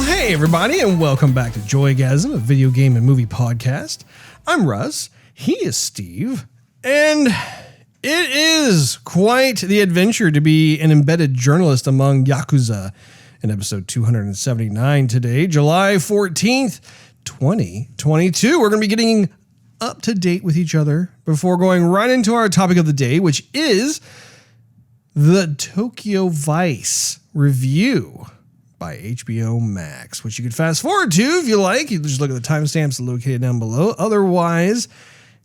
Hey everybody, and welcome back to Joygasm, a video game and movie podcast. I'm Russ, he is Steve, and it is quite the adventure to be an embedded journalist among Yakuza in episode 279 today, July 14th, 2022. We're going to be getting up to date with each other before going right into our topic of the day, which is the Tokyo Vice review by HBO Max, which you could fast forward to if you like. You just look at the timestamps located down below. Otherwise,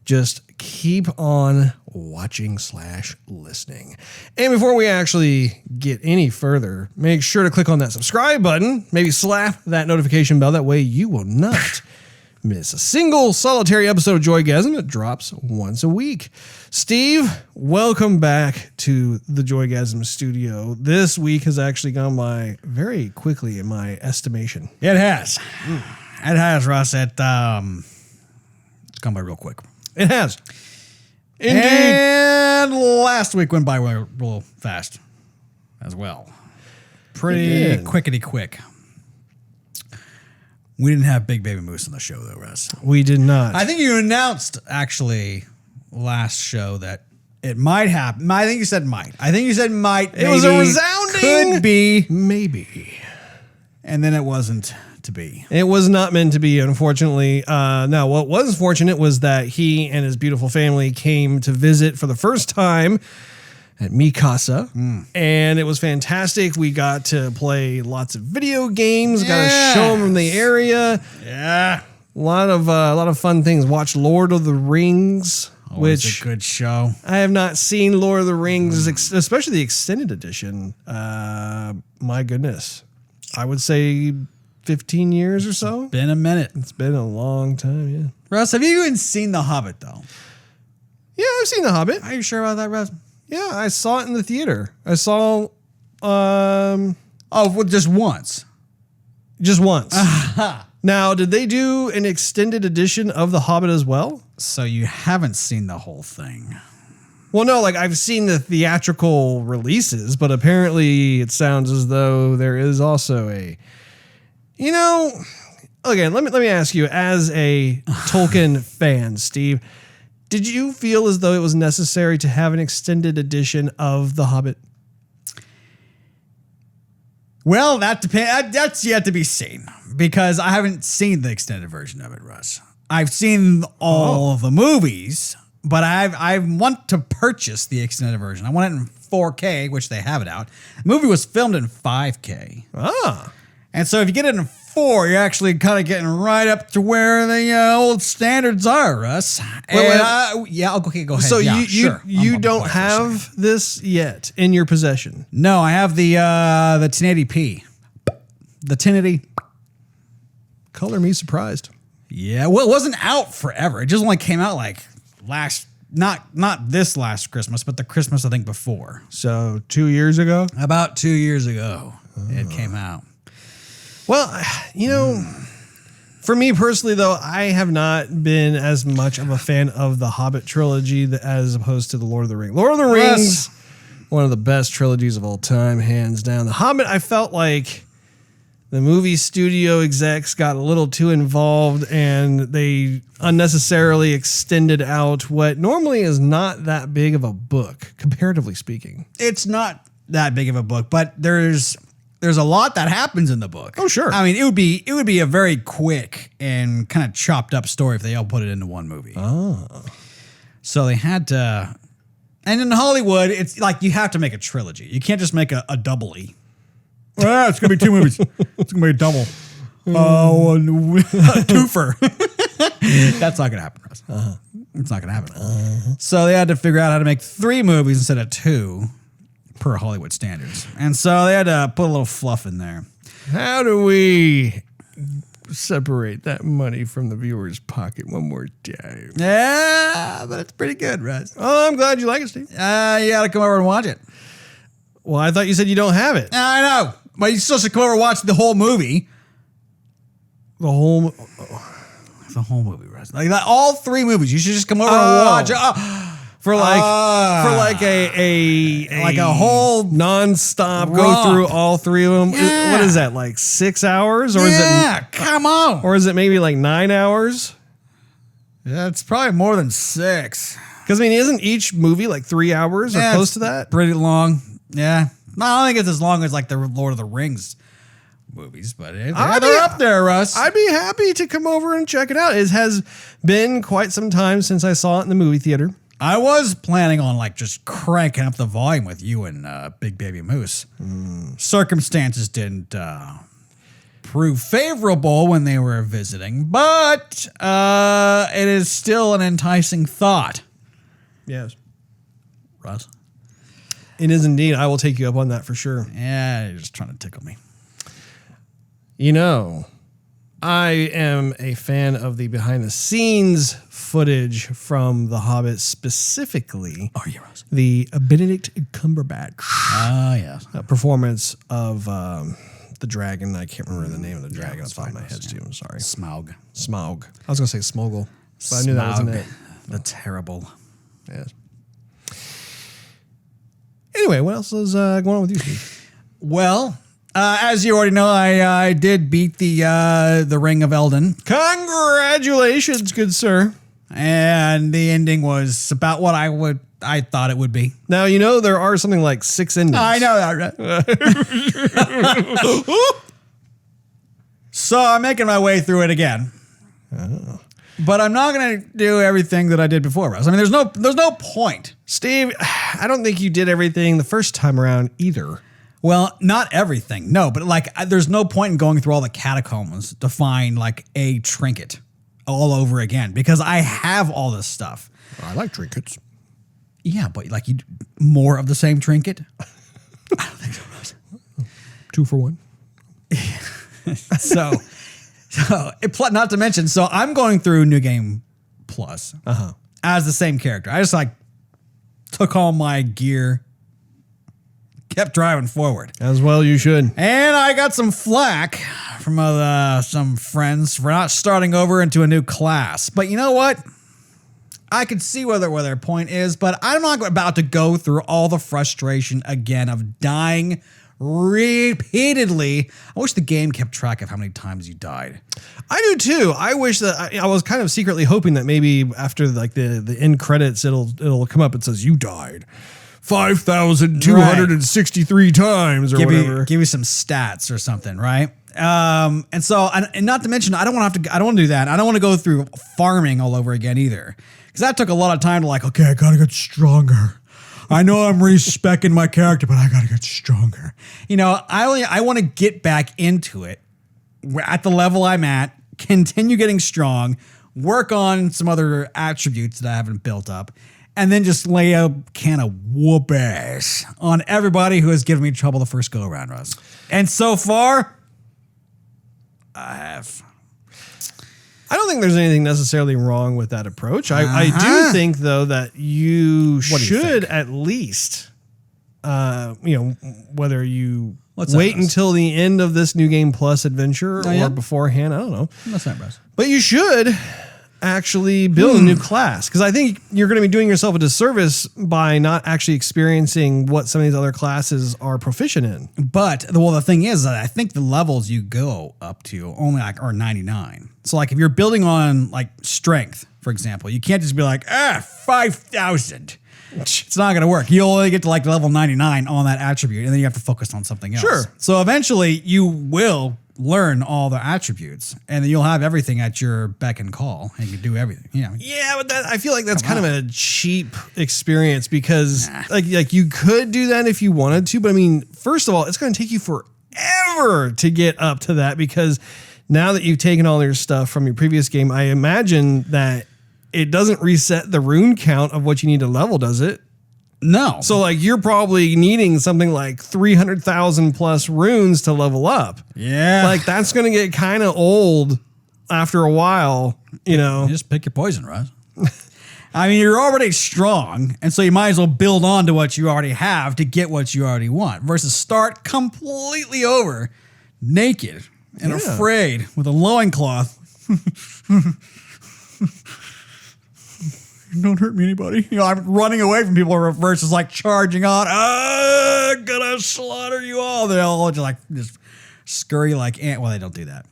just keep on watching / listening. And before we actually get any further, make sure to click on that subscribe button. Maybe slap that notification bell. That way you will not miss a single solitary episode of Joygasm. It drops once a week. Steve, welcome back to the Joygasm studio. This week has actually gone by very quickly in my estimation. It has. It has, Russ. It's gone by real quick. It has. Indeed. And last week went by real fast as well. Pretty quickety quick. We didn't have Big Baby Moose on the show, though, Russ. We did not. I think you announced, actually, last show that it might happen. I think you said might. Might. It was a resounding could be. Maybe. And then it wasn't to be. It was not meant to be, unfortunately. Now, what was fortunate was that he and his beautiful family came to visit for the first time at Mikasa, and it was fantastic. We got to play lots of video games, got to show them the area. Yeah. A lot of fun things. Watch Lord of the Rings, which a good show. I have not seen Lord of the Rings, especially the extended edition. My goodness. I would say 15 years or so. Been a minute. It's been a long time, yeah. Russ, have you even seen The Hobbit, though? Yeah, I've seen The Hobbit. Are you sure about that, Russ? Yeah, I saw it in the theater. I saw, just once. Just once. Now, did they do an extended edition of The Hobbit as well? So you haven't seen the whole thing. Well, no, like I've seen the theatrical releases, but apparently it sounds as though there is also again, let me ask you, as a Tolkien fan, Steve, did you feel as though it was necessary to have an extended edition of The Hobbit? Well, that depends. That's yet to be seen because I haven't seen the extended version of it, Russ. I've seen all of the movies, but I want to purchase the extended version. I want it in 4K, which they have it out. The movie was filmed in 5K. And so if you get it in 4, you're actually kind of getting right up to where the old standards are, Russ. Okay, go ahead. So yeah, you don't have this yet in your possession? No, I have the 1080p. The 1080. Color me surprised. Yeah, well, it wasn't out forever. It just only came out like not this last Christmas, but the Christmas I think before. So 2 years ago? About 2 years ago, it came out. Well, for me personally, though, I have not been as much of a fan of the Hobbit trilogy as opposed to the Lord of the Rings. Lord of the Rings, one of the best trilogies of all time, hands down. The Hobbit, I felt like the movie studio execs got a little too involved and they unnecessarily extended out what normally is not that big of a book, comparatively speaking. It's not that big of a book, but there's a lot that happens in the book. Oh, sure. I mean, it would be a very quick and kind of chopped up story if they all put it into one movie. Oh. So they had to, and in Hollywood, it's like you have to make a trilogy. You can't just make a double-y. Well, it's going to be 2 movies. It's going to be a double. Oh, a twofer. That's not going to happen, Russ. It's not going to happen. So they had to figure out how to make 3 movies instead of 2 per Hollywood standards. And so they had to put a little fluff in there. How do we separate that money from the viewer's pocket one more time? Yeah, but it's pretty good, Russ. Oh, I'm glad you like it, Steve. You got to come over and watch it. Well, I thought you said you don't have it. I know. But you still should come over and watch the whole movie. The whole movie, Russ. Like all 3 movies. You should just come over and watch it. for like a whole nonstop go through all three of them. Yeah. What is that, like 6 hours, or is it? Come on. Or is it maybe like 9 hours? Yeah, it's probably more than 6. Because I mean, isn't each movie like 3 hours or close to that? Pretty long. Yeah. No, I don't think it's as long as like the Lord of the Rings movies, but they're up there, Russ. I'd be happy to come over and check it out. It has been quite some time since I saw it in the movie theater. I was planning on like just cranking up the volume with you and Big Baby Moose. Circumstances didn't prove favorable when they were visiting, but it is still an enticing thought. Yes. Russ? It is indeed. I will take you up on that for sure. Yeah, you're just trying to tickle me. You know, I am a fan of the behind-the-scenes footage from The Hobbit, specifically the Benedict Cumberbatch performance of the dragon. I can't remember the name of the dragon off the top of my head, too. I'm sorry. Smaug. I was going to say Smoggle, but I knew that wasn't it. The terrible. Yes. Anyway, what else is going on with you, Steve? Well, as you already know, I did beat the Ring of Elden. Congratulations, good sir. And the ending was about what I thought it would be. Now, you know there are something like 6 endings. I know that, right? So I'm making my way through it again. Oh. But I'm not going to do everything that I did before, Russ. I mean, there's no point. Steve, I don't think you did everything the first time around either. Well, not everything, no. But like, there's no point in going through all the catacombs to find like a trinket all over again because I have all this stuff. I like trinkets. Yeah, but like more of the same trinket? I don't think so, Russ. 2 for 1. So not to mention, so I'm going through New Game Plus as the same character. I just like took all my gear, kept driving forward. As well you should. And I got some flack from some friends for not starting over into a new class. But you know what? I could see where their point is, but I'm not about to go through all the frustration again of dying repeatedly. I wish the game kept track of how many times you died. I do too. I wish that I was kind of secretly hoping that maybe after like the end credits, it'll come up and says you died 5,263 times or whatever. Give you some stats or something, right? And so, and not to mention, I don't want to do that. I don't want to go through farming all over again either, because that took a lot of time to like, okay, I gotta get stronger. I know I'm respecing my character, but I gotta get stronger. You know, I want to get back into it at the level I'm at, continue getting strong, work on some other attributes that I haven't built up, and then just lay a can of whoop ass on everybody who has given me trouble the first go around, Russ. And so far, I have. I don't think there's anything necessarily wrong with that approach. I do think, though, that you should at least, whether you wait until the end of this New Game Plus adventure or beforehand, I don't know. That's not Russ. But you should actually build a new class, because I think you're going to be doing yourself a disservice by not actually experiencing what some of these other classes are proficient in. But the thing is that I think the levels you go up to only are 99. So like if you're building on like strength, for example, you can't just be like 5,000. It's not going to work. You only get to like level 99 on that attribute, and then you have to focus on something else. Sure. So eventually you will learn all the attributes, and then you'll have everything at your beck and call, and you can do everything. Yeah, but I feel like that's kind of a cheap experience, because like you could do that if you wanted to, but I mean, first of all, it's going to take you forever to get up to that, because now that you've taken all your stuff from your previous game, I imagine that it doesn't reset the rune count of what you need to level, does it? No. So like you're probably needing something like 300,000 plus runes to level up. Yeah. Like that's going to get kind of old after a while, you know. You just pick your poison, right? I mean, you're already strong, and so you might as well build on to what you already have to get what you already want, versus start completely over, naked and afraid with a loincloth. don't hurt me, anybody. I'm running away from people versus like charging on. Gonna slaughter you all. They all just scurry like ant. Well, they don't do that.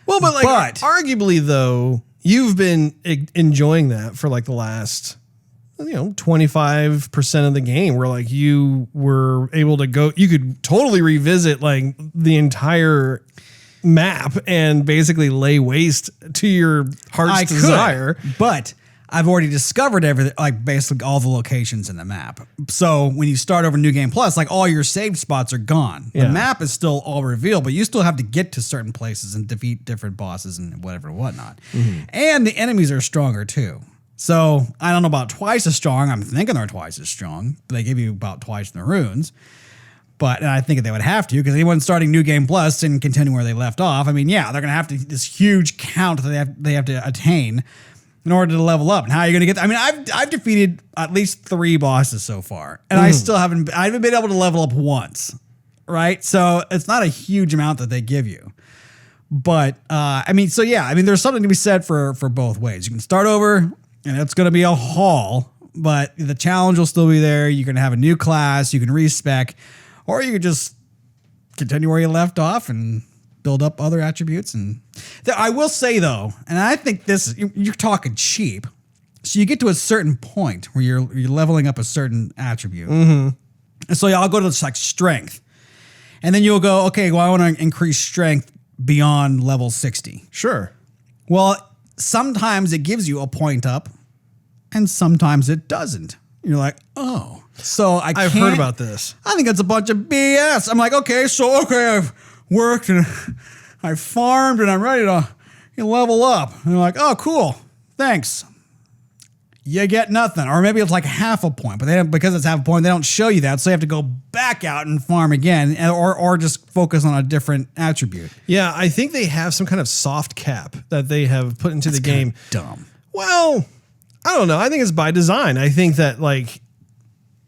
Well, but arguably though, you've been enjoying that for like the last 25% of the game, where like you were able to go, you could totally revisit like the entire map and basically lay waste to your heart's desire. But I've already discovered everything, like basically all the locations in the map. So when you start over New Game Plus, like all your saved spots are gone. Yeah. The map is still all revealed, but you still have to get to certain places and defeat different bosses and whatnot. Mm-hmm. And the enemies are stronger too. So I don't know about twice as strong. I'm thinking they're twice as strong. But they give you about twice the runes. And I think they would have to, because anyone starting New Game Plus and continuing where they left off, I mean, yeah, they're going to have to this huge count that they have to attain in order to level up. And how are you going to get that? I mean, I've defeated at least 3 bosses so far, and I haven't been able to level up once, right? So it's not a huge amount that they give you. But there's something to be said for both ways. You can start over, and it's going to be a haul, but the challenge will still be there. You're going to have a new class. You can respec, or you could just continue where you left off and build up other attributes. And I will say though, and I think you're talking cheap. So you get to a certain point where you're leveling up a certain attribute. Mm-hmm. And so I'll go to like strength, and then you'll go, okay, well, I want to increase strength beyond level 60. Sure. Well, sometimes it gives you a point up, and sometimes it doesn't. You're like, oh. So I've heard about this. I think it's a bunch of BS. I'm like, I've worked and I farmed and I'm ready to level up. And they're like, oh, cool. Thanks. You get nothing. Or maybe it's like half a point, but because it's half a point, they don't show you that. So you have to go back out and farm again, or just focus on a different attribute. Yeah, I think they have some kind of soft cap that they have put into the game. Dumb. Well, I don't know. I think it's by design. I think that like,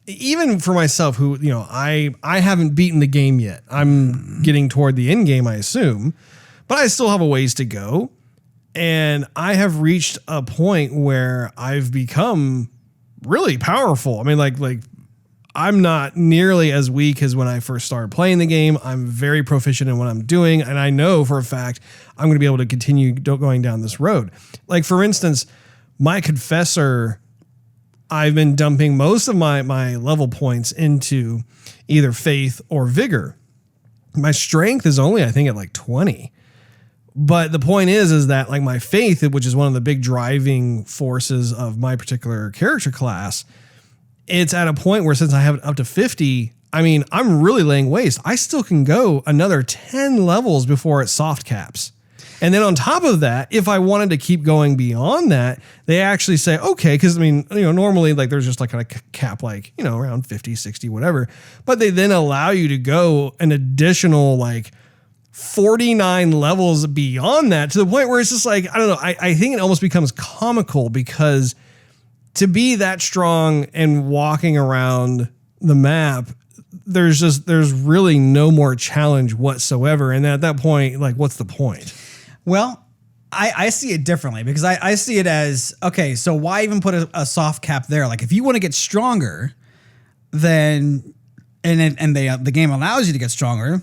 even for myself, who, I haven't beaten the game yet. I'm getting toward the end game, I assume, but I still have a ways to go. And I have reached a point where I've become really powerful. I mean, like I'm not nearly as weak as when I first started playing the game. I'm very proficient in what I'm doing. And I know for a fact I'm going to be able to continue going down this road. Like, for instance, my confessor, I've been dumping most of my level points into either faith or vigor. My strength is only, I think, at like 20. But the point is that like my faith, which is one of the big driving forces of my particular character class, it's at a point where since I have it up to 50, I mean, I'm really laying waste. I still can go another 10 levels before it soft caps. And then on top of that, if I wanted to keep going beyond that, they actually say, okay, because I mean, normally like there's just like a cap, like, around 50, 60, whatever. But they then allow you to go an additional like 49 levels beyond that, to the point where it's just like, I don't know. I think it almost becomes comical, because to be that strong and walking around the map, there's really no more challenge whatsoever. And at that point, like, what's the point? Well, I see it differently, because I see it as, okay, so why even put a soft cap there? Like, if you want to get stronger, then the game allows you to get stronger,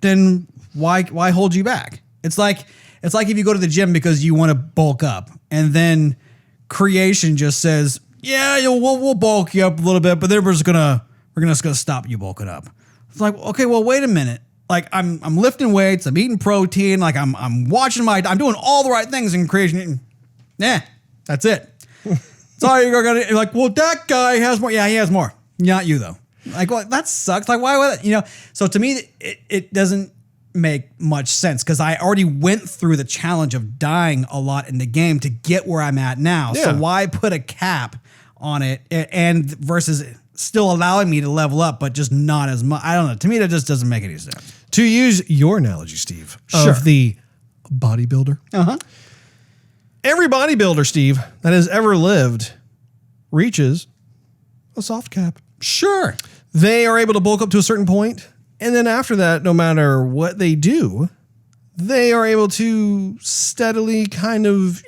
then why hold you back? It's like if you go to the gym because you want to bulk up, and then creation just says, yeah, we'll bulk you up a little bit, but then we're just gonna stop you bulking up. It's like, okay, well, wait a minute. Like, I'm lifting weights, I'm eating protein, like I'm watching I'm doing all the right things in creation. That's it. Sorry, you're like, well, that guy has more. Yeah, he has more. Not you though. Like, well, that sucks. Like, why would it? So to me, it doesn't make much sense, because I already went through the challenge of dying a lot in the game to get where I'm at now. Yeah. So why put a cap on it, and versus still allowing me to level up, but just not as much? I don't know. To me, that just doesn't make any sense. To use your analogy, Steve, sure, of the bodybuilder. Uh-huh. Every bodybuilder, Steve, that has ever lived reaches a soft cap. Sure. They are able to bulk up to a certain point, and then after that, no matter what they do, they are able to steadily kind of,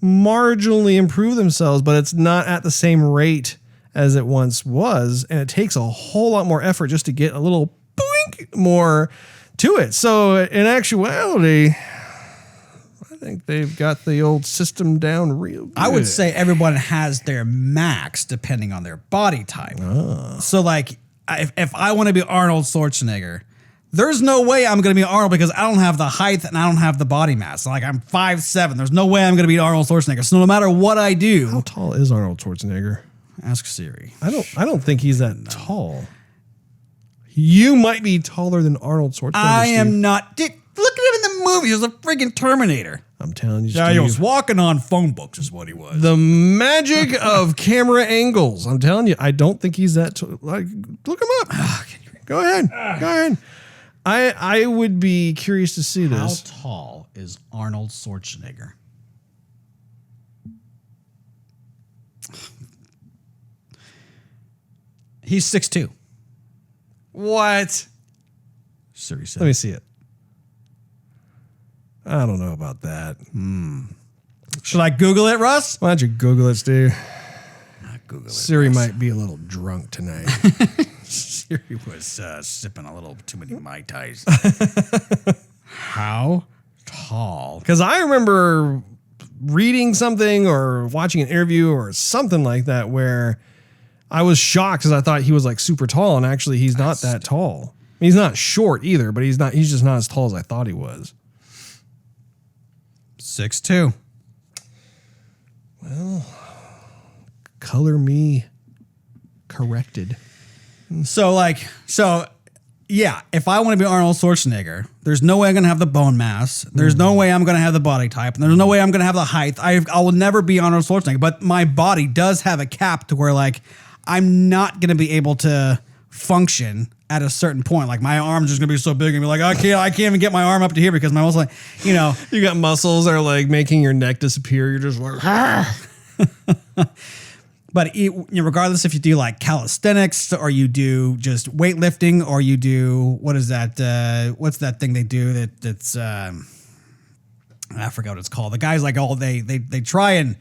marginally improve themselves, but it's not at the same rate as it once was. And it takes a whole lot more effort just to get a little boink more to it. So in actuality, I think they've got the old system down real good. I would say everyone has their max depending on their body type. So like if I want to be Arnold Schwarzenegger, there's no way I'm going to be Arnold because I don't have the height and I don't have the body mass. Like I'm 5'7". There's no way I'm going to be Arnold Schwarzenegger. So no matter what I do, how tall is Arnold Schwarzenegger? Ask Siri. I don't think he's that tall. You might be taller than Arnold Schwarzenegger. I am not. Look at him in the movie. He was a freaking Terminator. I'm telling you, yeah, Steve. he was walking on phone books is what he was. The magic of camera angles. I'm telling you, I don't think he's that like, look him up. Go ahead. Go ahead. I would be curious to see this. How tall is Arnold Schwarzenegger? He's 6'2". What? Siri said. Let me see it. I don't know about that. Should I Google it, Russ? Why don't you Google it, Steve? Google it. Siri might be a little drunk tonight. Siri was sipping a little too many Mai Tais. How tall? Because I remember reading something or watching an interview or something like that where I was shocked because I thought he was like super tall, and actually he's not that tall. He's not short either, but he's just not as tall as I thought he was. 6'2". Well, color me corrected. So yeah, if I want to be Arnold Schwarzenegger, there's no way I'm going to have the bone mass. There's no way I'm going to have the body type. And there's no way I'm going to have the height. I will never be Arnold Schwarzenegger, but my body does have a cap to where like I'm not going to be able to function at a certain point. Like my arms just going to be so big and be like, I can't even get my arm up to here because my muscle, like, you know. You got muscles that are like making your neck disappear. You're just like, But regardless if you do like calisthenics or you do just weightlifting or you do, what is that? What's that thing they do that's, I forgot what it's called. The guys like, they try and,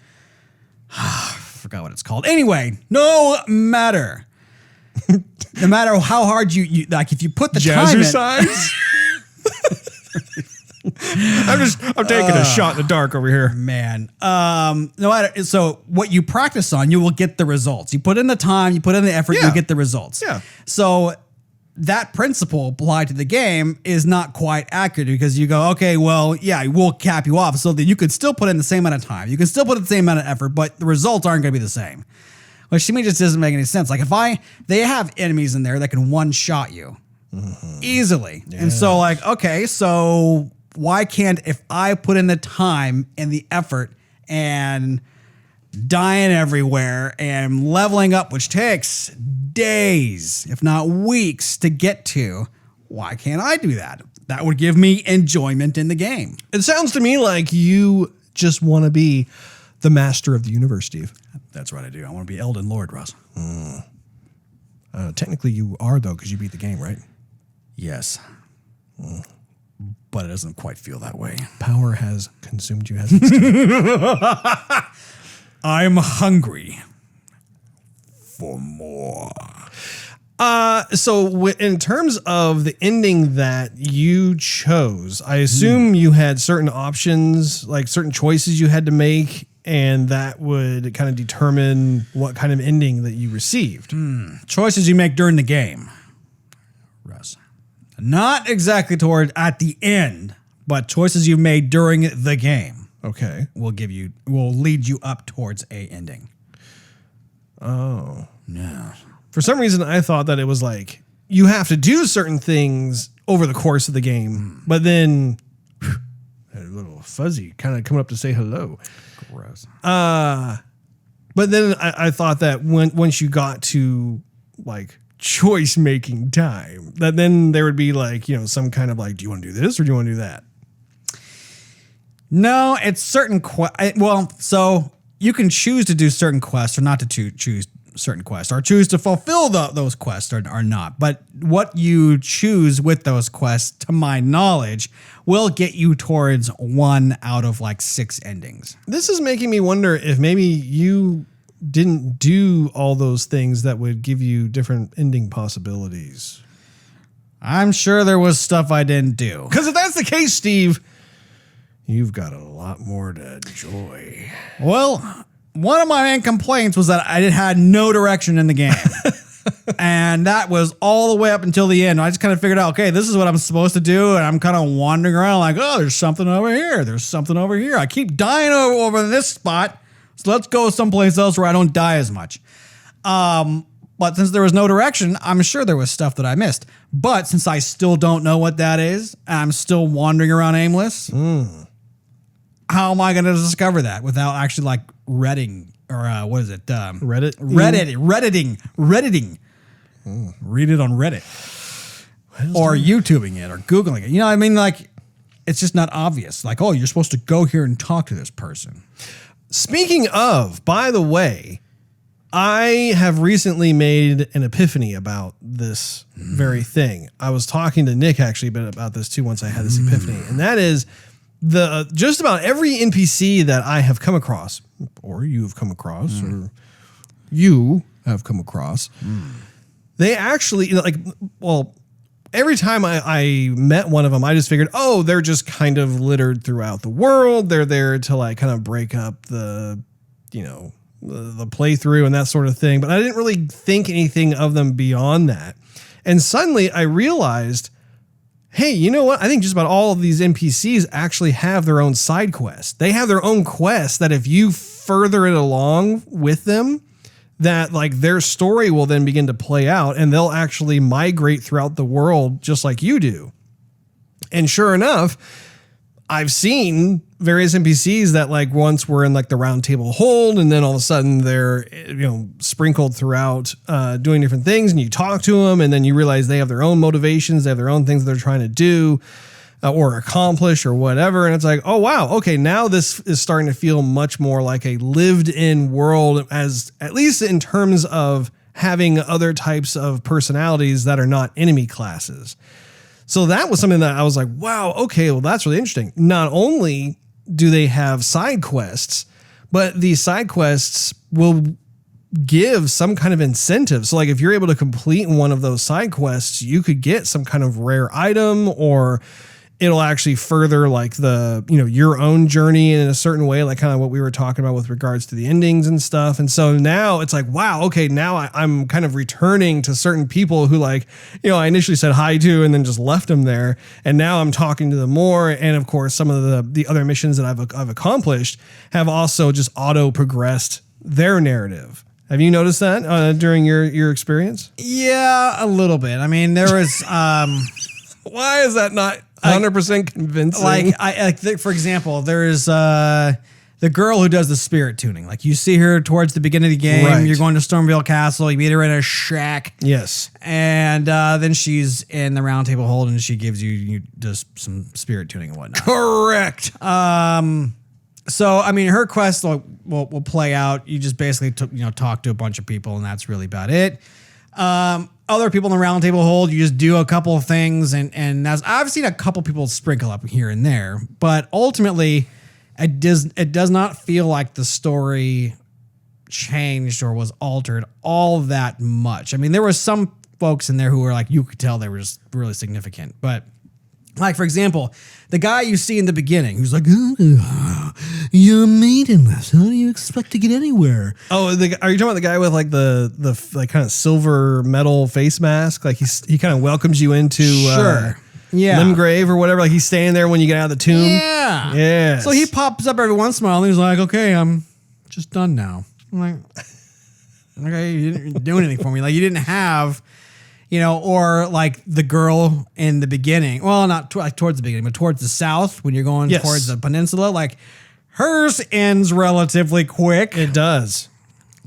I forgot what it's called. Anyway, no matter how hard you like, if you put the time in. I'm taking a shot in the dark over here. Man. No matter, so what you practice on, you will get the results. You put in the time, you put in the effort, Yeah. you get the results. Yeah. So that principle applied to the game is not quite accurate because you go, okay, well, yeah, we'll cap you off so that you could still put in the same amount of time. You can still put in the same amount of effort, but the results aren't going to be the same. Which to me just doesn't make any sense. Like they have enemies in there that can one-shot you easily. Yeah. And so like, okay, so why can't, if I put in the time and the effort and dying everywhere and leveling up, which takes days, if not weeks to get to, why can't I do that? That would give me enjoyment in the game. It sounds to me like you just want to be the master of the universe, Steve. That's right, I do. I want to be Elden Lord, Russ. Technically you are, though, because you beat the game, right? Yes. But it doesn't quite feel that way. Power has consumed you, hasn't it? I'm hungry for more. So in terms of the ending that you chose, I assume you had certain options, like certain choices you had to make, and that would kind of determine what kind of ending that you received. Choices you make during the game, Russ. Not exactly toward at the end, but choices you made during the game. Okay. Will lead you up towards a ending. Oh. No. For some reason, I thought that it was like you have to do certain things over the course of the game, but then a little fuzzy kind of coming up to say hello. Gross. But then I thought that once you got to like choice making time, that then there would be like, you know, some kind of like, do you want to do this or do you want to do that? No, it's certain. So you can choose to do certain quests or not to choose certain quests or choose to fulfill those quests are not. But what you choose with those quests, to my knowledge, will get you towards 1 out of like 6 endings. This is making me wonder if maybe you didn't do all those things that would give you different ending possibilities. I'm sure there was stuff I didn't do. Because if that's the case, Steve, you've got a lot more to enjoy. Well, one of my main complaints was that I had no direction in the game. And that was all the way up until the end. I just kind of figured out, okay, this is what I'm supposed to do. And I'm kind of wandering around like, oh, there's something over here. There's something over here. I keep dying over this spot. So let's go someplace else where I don't die as much. But since there was no direction, I'm sure there was stuff that I missed. But since I still don't know what that is, I'm still wandering around aimless. How am I going to discover that without actually like Redding or what is it? Redditing. Read it on Reddit or YouTubing it or Googling it. You know what I mean? Like, it's just not obvious. Like, oh, you're supposed to go here and talk to this person. Speaking of, by the way, I have recently made an epiphany about this very thing. I was talking to Nick actually about this too once I had this epiphany, and that is just about every NPC that I have come across, or you've come across, or you have come across, they actually every time I met one of them, I just figured, oh, they're just kind of littered throughout the world. They're there to like kind of break up the playthrough and that sort of thing. But I didn't really think anything of them beyond that. And suddenly I realized, hey, you know what? I think just about all of these NPCs actually have their own side quests. They have their own quests that if you further it along with them, that like their story will then begin to play out and they'll actually migrate throughout the world just like you do. And sure enough, I've seen various NPCs that like once were in like the round table hold and then all of a sudden they're, sprinkled throughout doing different things, and you talk to them and then you realize they have their own motivations. They have their own things they're trying to do or accomplish or whatever. And it's like, oh, wow. Okay. Now this is starting to feel much more like a lived in world, as at least in terms of having other types of personalities that are not enemy classes. So that was something that I was like, wow, okay, well, that's really interesting. Not only do they have side quests, but these side quests will give some kind of incentive. So like if you're able to complete one of those side quests, you could get some kind of rare item, or it'll actually further like the, your own journey in a certain way, like kind of what we were talking about with regards to the endings and stuff. And so now it's like, wow, okay, now I'm kind of returning to certain people who like, I initially said hi to and then just left them there. And now I'm talking to them more. And of course, some of the other missions that I've accomplished have also just auto progressed their narrative. Have you noticed that during your experience? Yeah, a little bit. I mean, there was, why is that not 100% convincing? Like, for example, there's the girl who does the spirit tuning. Like, you see her towards the beginning of the game. Right. You're going to Stormvale Castle. You meet her in a shack. Yes. And then she's in the round table hold, and she gives you just some spirit tuning and whatnot. Correct. So, I mean, her quest will play out. You just basically talk to a bunch of people, and that's really about it. Other people in the round table hold, you just do a couple of things, and that's, I've seen a couple people sprinkle up here and there, but ultimately it does not feel like the story changed or was altered all that much. I mean, there were some folks in there who were like, you could tell they were just really significant, but like, for example, the guy you see in the beginning who's like, you're maidenless. How do you expect to get anywhere? Oh, are you talking about the guy with like the like kind of silver metal face mask? Like he kind of welcomes you into Limgrave or whatever. Like he's staying there when you get out of the tomb. Yeah. Yeah. So he pops up every once in a while and he's like, okay, I'm just done now. I'm like, okay, you didn't do anything for me. Like you didn't have... or like the girl in the beginning. Well, not towards the beginning, but towards the south when you're going towards the peninsula. Like hers ends relatively quick. It does.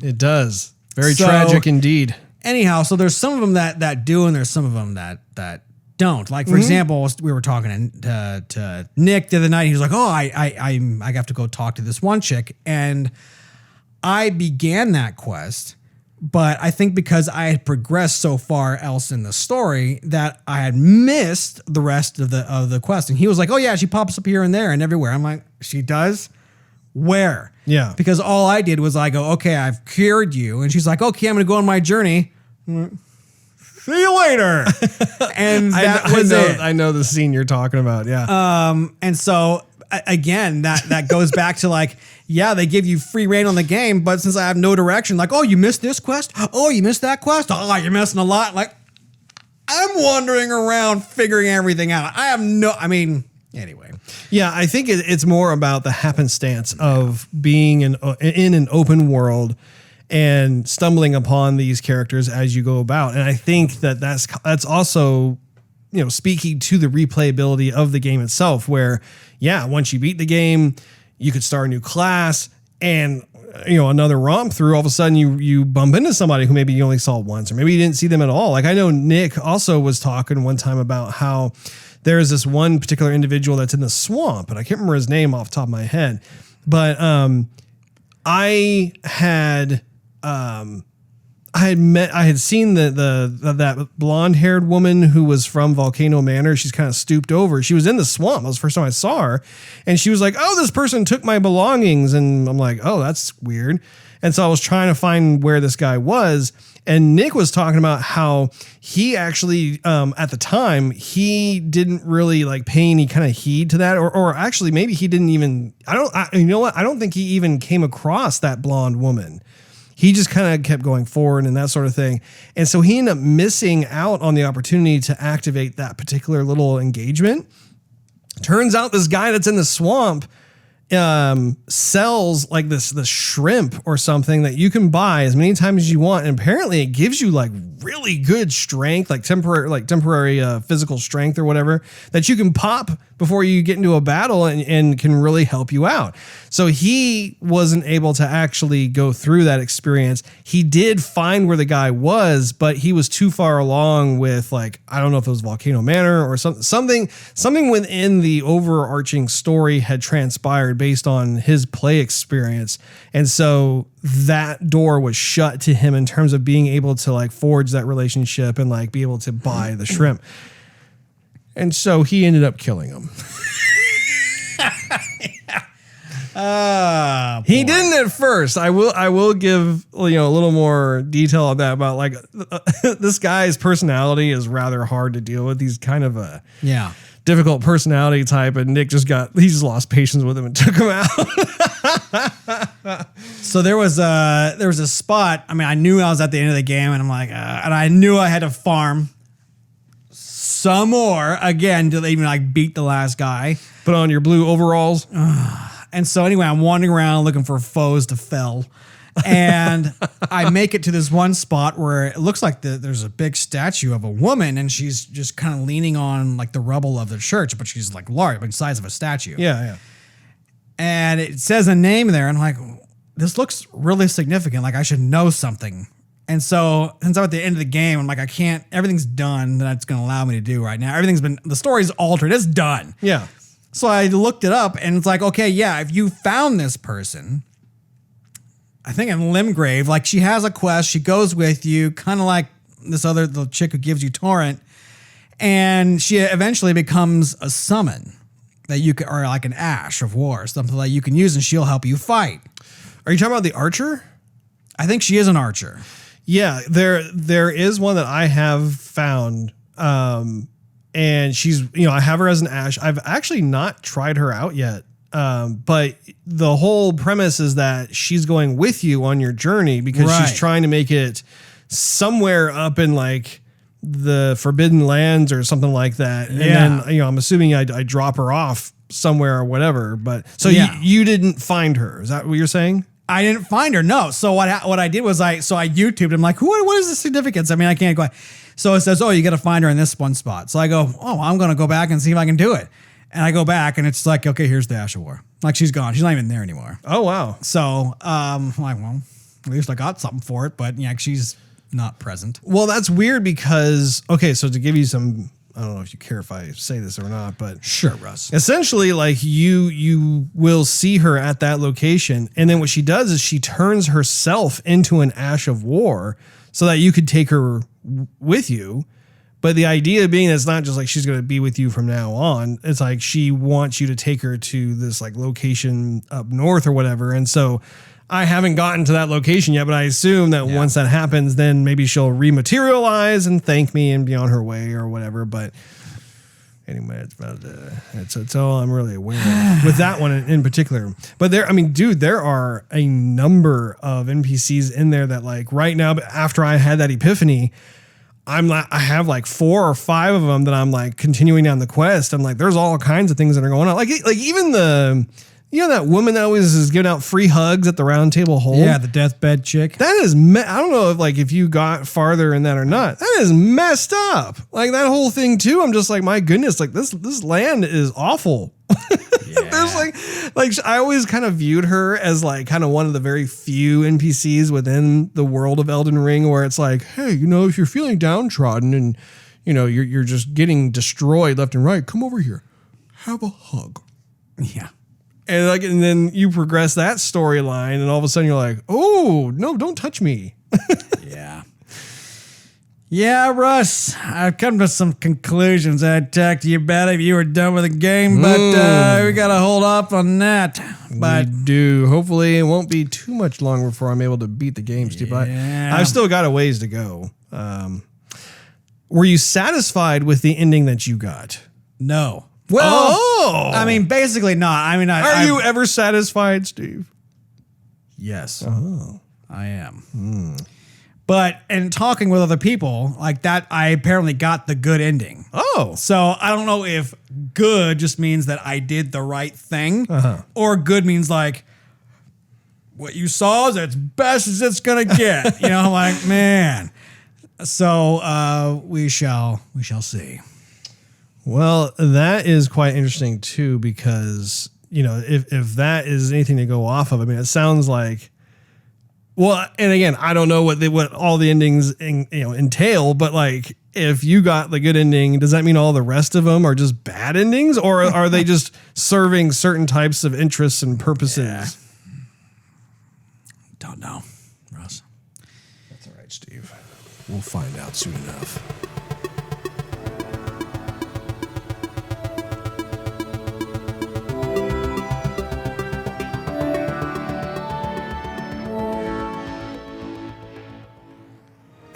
It does. Very tragic indeed. Anyhow, so there's some of them that do, and there's some of them that don't. Like for example, we were talking to Nick the other night. He was like, "Oh, I have to go talk to this one chick," and I began that quest. But I think because I had progressed so far else in the story that I had missed the rest of the quest. And he was like, oh yeah, she pops up here and there and everywhere. I'm like, she does? Where? Yeah. Because all I did was I go, okay, I've cured you. And she's like, okay, I'm going to go on my journey. See you later. And that was it. I know the scene you're talking about. Yeah. And so again, that goes back to like, yeah, they give you free reign on the game, but since I have no direction, like, oh, you missed this quest? Oh, you missed that quest? Oh, you're missing a lot. Like, I'm wandering around figuring everything out. Anyway. Yeah, I think it's more about the happenstance of being in an open world and stumbling upon these characters as you go about. And I think that's also, speaking to the replayability of the game itself, where, yeah, once you beat the game, you could start a new class and, another romp through, all of a sudden you bump into somebody who maybe you only saw once, or maybe you didn't see them at all. Like I know Nick also was talking one time about how there's this one particular individual that's in the swamp, and I can't remember his name off the top of my head, but I had seen that blonde haired woman who was from Volcano Manor. She's kind of stooped over. She was in the swamp. That was the first time I saw her. And she was like, oh, this person took my belongings. And I'm like, oh, that's weird. And so I was trying to find where this guy was. And Nick was talking about how he actually, at the time, he didn't really like pay any kind of heed to that, or actually maybe he didn't even, I don't think he even came across that blonde woman. He just kind of kept going forward and that sort of thing. And so he ended up missing out on the opportunity to activate that particular little engagement. Turns out this guy that's in the swamp sells like this shrimp or something that you can buy as many times as you want, and apparently it gives you like really good strength, like temporary physical strength or whatever, that you can pop before you get into a battle and can really help you out. So he wasn't able to actually go through that experience. He did find where the guy was, but he was too far along with, like, I don't know if it was Volcano Manor or something within the overarching story had transpired based on his play experience. And so that door was shut to him in terms of being able to like forge that relationship and like be able to buy the shrimp. And so he ended up killing him. He didn't at first. I will give a little more detail on that, about like this guy's personality is rather hard to deal with. He's kind of a difficult personality type, and Nick just lost patience with him and took him out. So there was a spot. I mean, I knew I was at the end of the game, and I'm like, and I knew I had to farm some more again to even like beat the last guy. Put on your blue overalls. And so anyway, I'm wandering around looking for foes to fell. And I make it to this one spot where it looks like there's a big statue of a woman, and she's just kind of leaning on like the rubble of the church, but she's like large, like the size of a statue. Yeah. And it says a name there, and I'm like, this looks really significant. Like I should know something. And so since I'm at the end of the game, I'm like, I can't, everything's done that's going to allow me to do right now. The story's altered. It's done. Yeah. So I looked it up, and it's like, okay, yeah, if you found this person, I think in Limgrave, like she has a quest, she goes with you, kind of like this other the chick who gives you Torrent, and she eventually becomes a summon that you can, or like an ash of war, something that you can use, and she'll help you fight. Are you talking about the archer? I think she is an archer. Yeah, there is one that I have found, and she's, I have her as an ash. I've actually not tried her out yet. But the whole premise is that she's going with you on your journey because she's trying to make it somewhere up in like the Forbidden Lands or something like that. And then, I'm assuming I drop her off somewhere or whatever. But so you didn't find her. Is that what you're saying? I didn't find her. No. So what I did was I YouTubed. I'm like, what is the significance? I mean, I can't go. So it says, oh, you got to find her in this one spot. So I go, oh, I'm going to go back and see if I can do it. And I go back, and it's like, okay, here's the Ash of War. Like, she's gone. She's not even there anymore. Oh, wow. So I'm like, well, at least I got something for it. But yeah, she's not present. Well, that's weird because, okay, so to give you some I don't know if you care if I say this or not, but Sure, Russ. essentially, like you will see her at that location, and then what she does is she turns herself into an ash of war so that you could take her with you. But the idea being it's not just like she's going to be with you from now on. It's like she wants you to take her to this like location up north or whatever. And so I haven't gotten to that location yet, but I assume that once that happens, then maybe she'll rematerialize and thank me and be on her way or whatever. But anyway, it's all I'm really aware of with that one in particular. But there are a number of NPCs in there that like right now, after I had that epiphany, I have like 4 or 5 of them that I'm like continuing down the quest. I'm like, there's all kinds of things that are going on. Like even that woman that always is giving out free hugs at the round table hold. Yeah, the deathbed chick. That is, I don't know if you got farther in that or not. That is messed up. Like that whole thing too. I'm just like, my goodness, like this land is awful. Yeah. There's like I always kind of viewed her as like kind of one of the very few NPCs within the world of Elden Ring where it's like, hey, if you're feeling downtrodden and you're just getting destroyed left and right, come over here, have a hug. Yeah. And then you progress that storyline, and all of a sudden you're like, oh no, don't touch me. Yeah. Yeah, Russ, I've come to some conclusions. I'd talk to you about it if you were done with the game, but we got to hold off on that. But we do. Hopefully it won't be too much longer before I'm able to beat the game, Steve. But I've still got a ways to go. Were you satisfied with the ending that you got? No. Well, I mean, basically not. I mean, are you ever satisfied, Steve? Yes. Oh, I am. But in talking with other people like that, I apparently got the good ending. Oh. So I don't know if good just means that I did the right thing or good means like what you saw is as best as it's going to get. I'm like, man. So we shall see. Well, that is quite interesting too, because, if that is anything to go off of, I mean, it sounds like, well, and again, I don't know what all the endings entail, but like if you got the good ending, does that mean all the rest of them are just bad endings, or are they just serving certain types of interests and purposes? Yeah. Don't know, Russ. That's all right, Steve. We'll find out soon enough.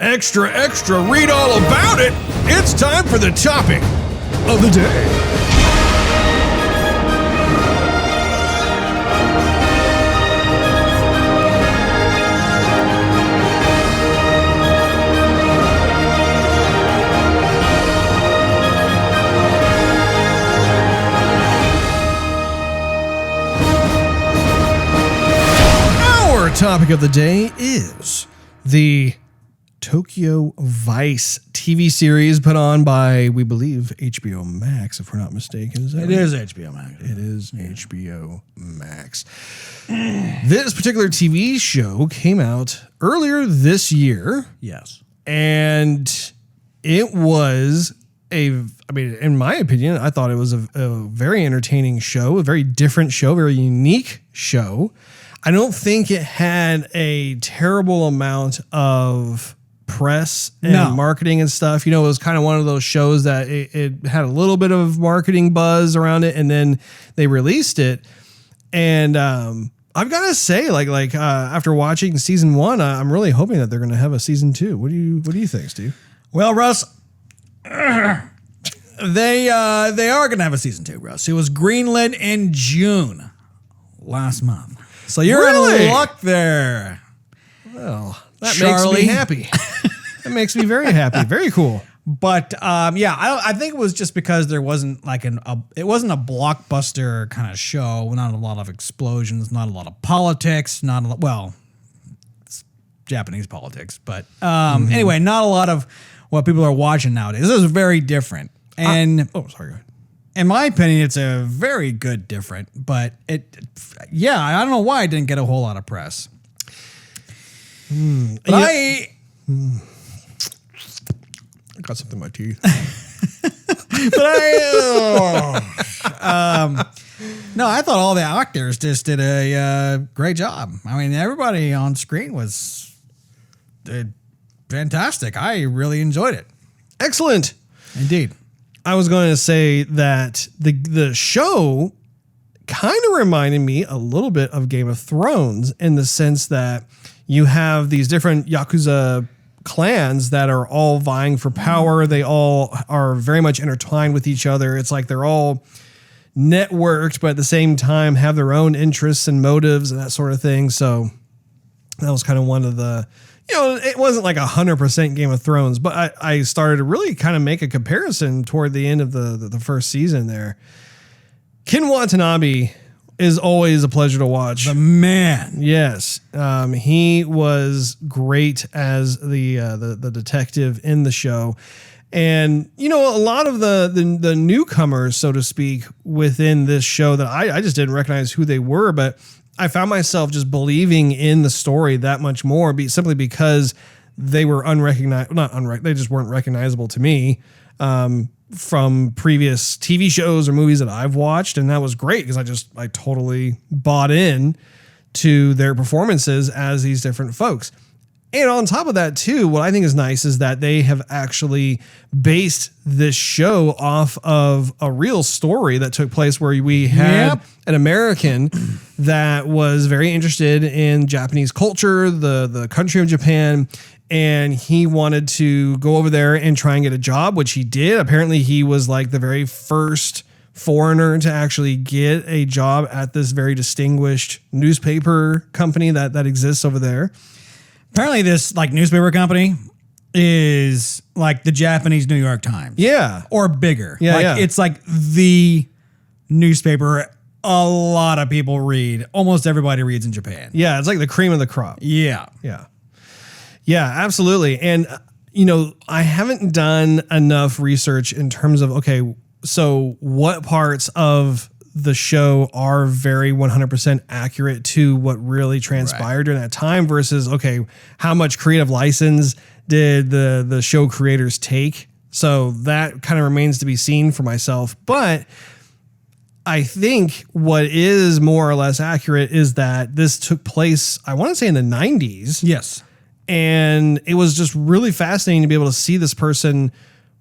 Extra, extra, read all about it. It's time for the topic of the day. Our topic of the day is the Tokyo Vice TV series put on by, we believe, HBO Max, if we're not mistaken. It is HBO Max. It is HBO Max. This particular TV show came out earlier this year. Yes. And it was in my opinion, I thought it was a very entertaining show, a very different show, very unique show. I don't think it had a terrible amount of press and marketing and stuff. It was kind of one of those shows that it had a little bit of marketing buzz around it, and then they released it. And I've got to say, after watching season 1, I'm really hoping that they're going to have a season 2. What do you think, Steve? Well, Russ, they are going to have a season 2, Russ. It was greenlit in June last month. So you're in luck there. Well, that makes me happy. That makes me very happy. Very cool. But I think it was just because there wasn't it wasn't a blockbuster kind of show. Not a lot of explosions, not a lot of politics, it's Japanese politics. But anyway, not a lot of what people are watching nowadays. This is very different. And sorry. In my opinion, it's a very good different. But I don't know why it didn't get a whole lot of press. But I got something in my teeth. No, I thought all the actors just did a great job. I mean, everybody on screen did fantastic. I really enjoyed it. Excellent. Indeed. I was going to say that the show kind of reminded me a little bit of Game of Thrones in the sense that you have these different Yakuza clans that are all vying for power. They all are very much intertwined with each other. It's like they're all networked, but at the same time have their own interests and motives and that sort of thing. So that was kind of one of the, it wasn't like 100% Game of Thrones, but I started to really kind of make a comparison toward the end of the first season there. Ken Watanabe is always a pleasure to watch. The man. Yes. He was great as the detective in the show. And, a lot of the newcomers, so to speak, within this show that I just didn't recognize who they were, but I found myself just believing in the story that much more simply because they were they just weren't recognizable to me from previous TV shows or movies that I've watched. And that was great because I totally bought in to their performances as these different folks. And on top of that, too, what I think is nice is that they have actually based this show off of a real story that took place where we had an American that was very interested in Japanese culture, the country of Japan, and he wanted to go over there and try and get a job, which he did. Apparently, he was like the very first foreigner to actually get a job at this very distinguished newspaper company that exists over there. Apparently this newspaper company is like the Japanese New York Times. Yeah. Or bigger. Yeah, It's like the newspaper a lot of people read. Almost everybody reads in Japan. Yeah, it's like the cream of the crop. Yeah. Yeah. Yeah, absolutely. And, I haven't done enough research in terms of, okay, so what parts of the show are very 100% accurate to what really transpired during that time versus, okay, how much creative license did the show creators take? So that kind of remains to be seen for myself. But I think what is more or less accurate is that this took place, I want to say in the 90s. Yes. And it was just really fascinating to be able to see this person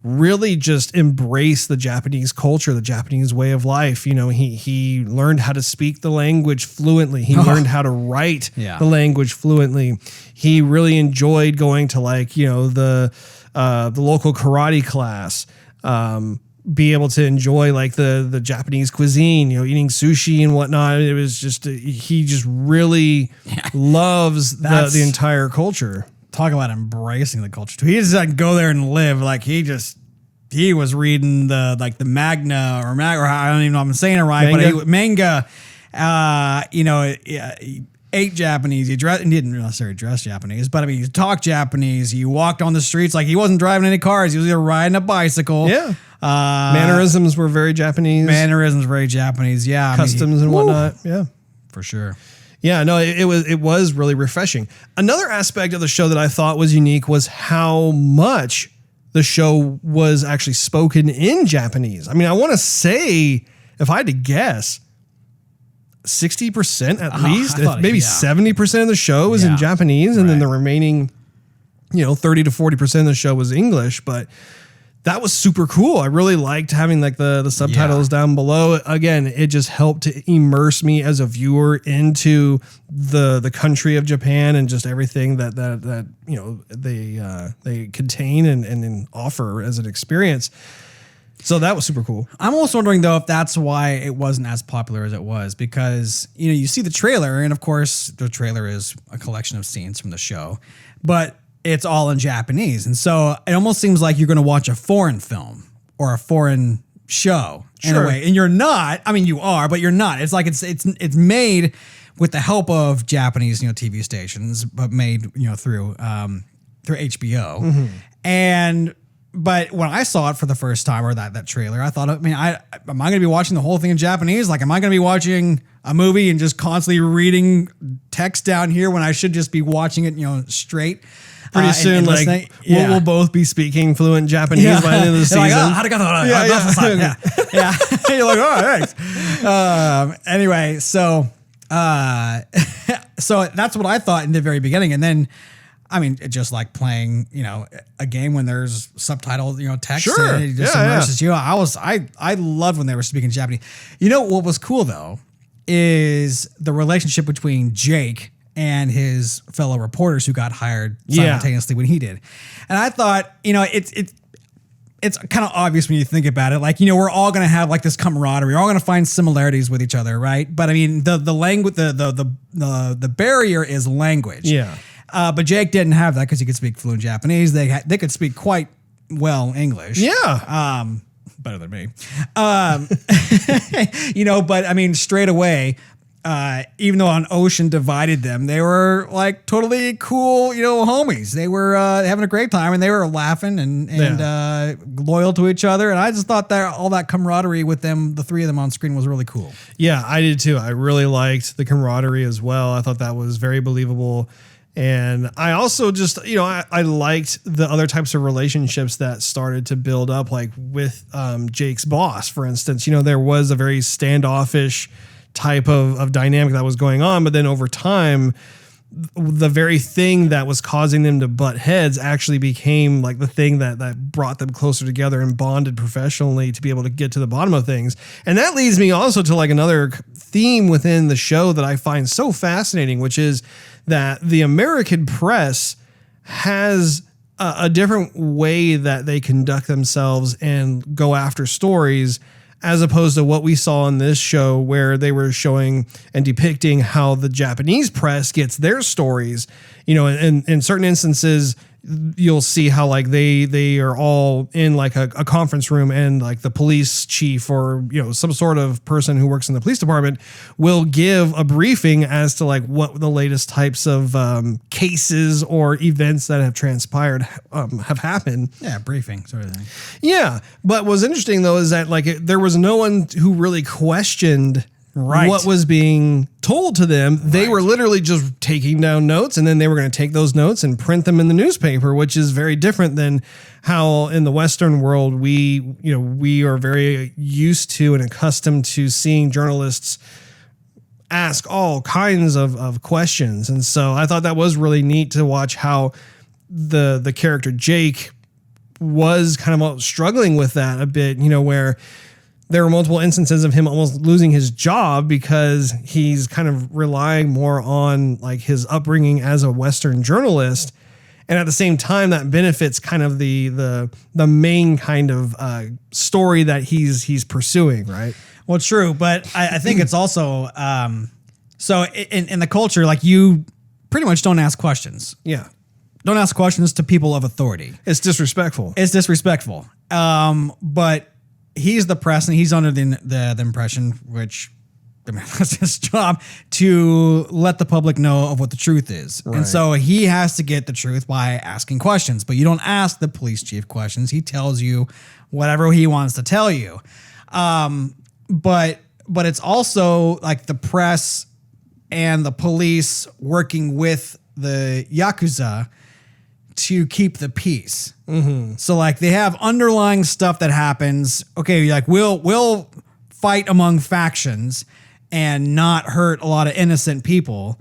really just embrace the Japanese culture, the Japanese way of life. He learned how to speak the language fluently. He learned how to write the language fluently. He really enjoyed going to the local karate class, be able to enjoy the Japanese cuisine, eating sushi and whatnot. It was just, he just really loves the entire culture. Talk about embracing the culture too. He doesn't go there and live. He was reading the Magna or I don't even know if I'm saying it right, but manga. He ate Japanese. He didn't necessarily dress Japanese, but I mean, he talked Japanese. He walked on the streets like he wasn't driving any cars. He was either riding a bicycle. Yeah. Mannerisms were very Japanese. Yeah. Customs and whatnot. Yeah, for sure. Yeah, no, it was really refreshing. Another aspect of the show that I thought was unique was how much the show was actually spoken in Japanese. I mean, I want to say, if I had to guess, 60% at least, maybe 70% of the show was in Japanese, and then the remaining, 30 to 40% of the show was English. But that was super cool. I really liked having the subtitles down below. Again, it just helped to immerse me as a viewer into the country of Japan and just everything that they contain and offer as an experience. So that was super cool. I'm also wondering though if that's why it wasn't as popular as it was, because you see the trailer, and of course the trailer is a collection of scenes from the show, but it's all in Japanese. And so it almost seems like you're going to watch a foreign film or a foreign show in a way. And you're not. I mean, you are, but you're not. It's like it's made with the help of Japanese, TV stations, but made, through HBO. But when I saw it for the first time, or that trailer, I thought, am I going to be watching the whole thing in Japanese? Like, am I going to be watching a movie and just constantly reading text down here when I should just be watching it, straight? Pretty soon, like we'll both be speaking fluent Japanese by the end of the season. Like, yeah. You're like, oh, thanks. Anyway, so that's what I thought in the very beginning, and then. I mean, just like playing, a game when there's subtitled, text. Sure. And it just immerses you. I loved when they were speaking Japanese. You know what was cool though is the relationship between Jake and his fellow reporters who got hired simultaneously when he did. And I thought, it's kind of obvious when you think about it. Like, we're all going to have like this camaraderie. We're all going to find similarities with each other, right? But I mean, the language, the barrier is language. Yeah. But Jake didn't have that because he could speak fluent Japanese. They could speak quite well English. Yeah. Better than me. But I mean, straight away, even though an ocean divided them, they were like totally cool, homies. They were having a great time and they were laughing and loyal to each other. And I just thought that all that camaraderie with them, the three of them on screen, was really cool. Yeah, I did too. I really liked the camaraderie as well. I thought that was very believable. And I also just, I liked the other types of relationships that started to build up, like with Jake's boss, for instance. There was a very standoffish type of dynamic that was going on. But then over time, the very thing that was causing them to butt heads actually became like the thing that brought them closer together and bonded professionally to be able to get to the bottom of things. And that leads me also to like another theme within the show that I find so fascinating, which is that the American press has a different way that they conduct themselves and go after stories, as opposed to what we saw in this show where they were showing and depicting how the Japanese press gets their stories. In certain instances, you'll see how like they are all in like a conference room and like the police chief or, some sort of person who works in the police department will give a briefing as to like what the latest types of cases or events that have transpired have happened. Yeah, briefing sort of thing. Yeah. But what's interesting though is that like there was no one who really questioned what was being told to them. They were literally just taking down notes, and then they were going to take those notes and print them in the newspaper, which is very different than how in the Western world we are very used to and accustomed to seeing journalists ask all kinds of questions. And so I thought that was really neat to watch how the character Jake was kind of struggling with that a bit, where there were multiple instances of him almost losing his job because he's kind of relying more on like his upbringing as a Western journalist. And at the same time, that benefits kind of the main kind of story that he's pursuing, right? Well, true. But I think it's also, so in the culture, like you pretty much don't ask questions. Yeah. Don't ask questions to people of authority. It's disrespectful. But he's the press, and he's under the impression, which that's his job, to let the public know of what the truth is. Right. And so he has to get the truth by asking questions. But you don't ask the police chief questions. He tells you whatever he wants to tell you. But it's also like the press and the police working with the Yakuza to keep the peace. Mm-hmm. So like they have underlying stuff that happens. Okay, like we'll fight among factions and not hurt a lot of innocent people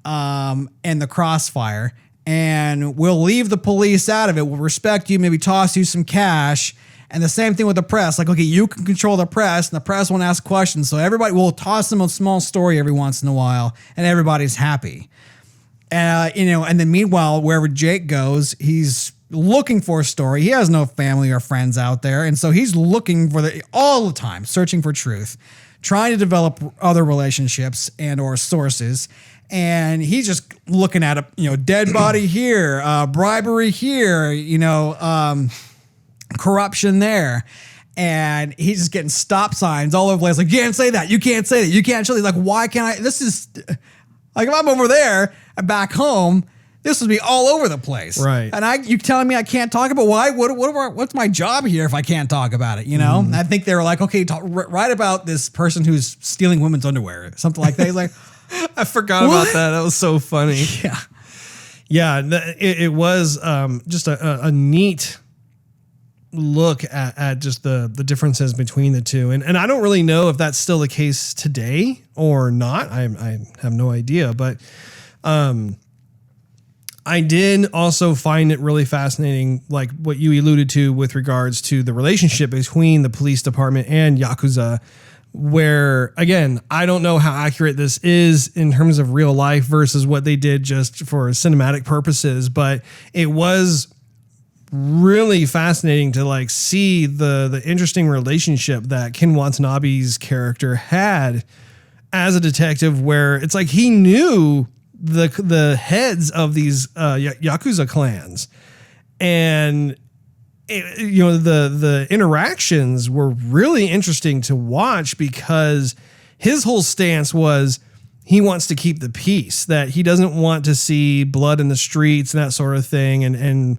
in the crossfire. And we'll leave the police out of it. We'll respect you, maybe toss you some cash. And the same thing with the press. Like, okay, you can control the press, and the press won't ask questions. So everybody will toss them a small story every once in a while, and everybody's happy. And then meanwhile, wherever Jake goes, he's looking for a story. He has no family or friends out there. And so he's looking for all the time, searching for truth, trying to develop other relationships and or sources. And he's just looking at a, dead body here, bribery here, corruption there. And he's just getting stop signs all over the place. Like, you can't say that. You can't say that. You can't show. He's like, why can't I? This is like, if I'm over there and back home, this would be all over the place. Right. And you telling me I can't talk about why? What's my job here if I can't talk about it? I think they were like, okay, write about this person who's stealing women's underwear, something like that. He's like, I forgot about that. That was so funny. Yeah. Yeah, it was just a neat look at just the differences between the two. And I don't really know if that's still the case today or not. I have no idea. But I did also find it really fascinating, like what you alluded to with regards to the relationship between the police department and Yakuza, where, again, I don't know how accurate this is in terms of real life versus what they did just for cinematic purposes, but it was really fascinating to like see the interesting relationship that Ken Watanabe's character had as a detective, where it's like he knew the heads of these Yakuza clans, and the interactions were really interesting to watch, because his whole stance was he wants to keep the peace, that he doesn't want to see blood in the streets and that sort of thing, and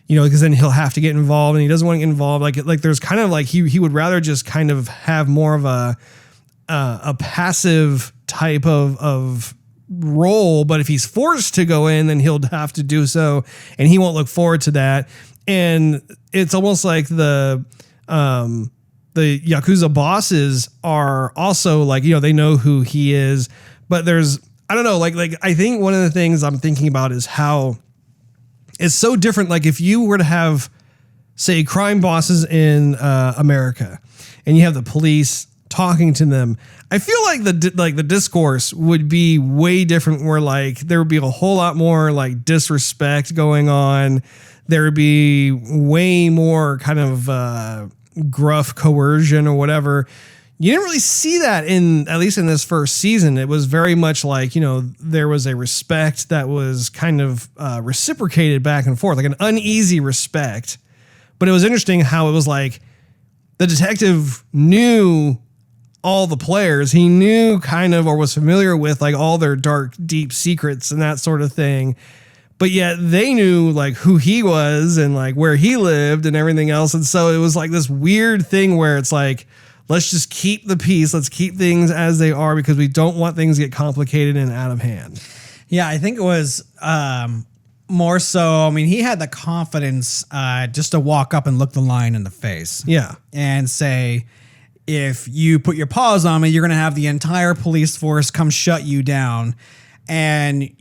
because then he'll have to get involved, and he doesn't want to get involved. Like there's kind of like he would rather just kind of have more of a passive type of role, but if he's forced to go in, then he'll have to do so, and he won't look forward to that. And it's almost like the Yakuza bosses are also like, they know who he is, but there's, I don't know, like I think one of the things I'm thinking about is how it's so different. Like if you were to have, say, crime bosses in America, and you have the police talking to them, I feel like the discourse would be way different, where like there would be a whole lot more like disrespect going on. There would be way more kind of gruff coercion or whatever. You didn't really see that at least in this first season. It was very much like, there was a respect that was kind of reciprocated back and forth, like an uneasy respect. But it was interesting how it was like the detective knew all the players. He knew kind of, or was familiar with like all their dark, deep secrets and that sort of thing. But yet they knew like who he was and like where he lived and everything else. And so it was like this weird thing where it's like, let's just keep the peace. Let's keep things as they are, because we don't want things to get complicated and out of hand. Yeah, I think it was more so, I mean, he had the confidence just to walk up and look the lion in the face. Yeah. And say, if you put your paws on me, you're going to have the entire police force come shut you down. And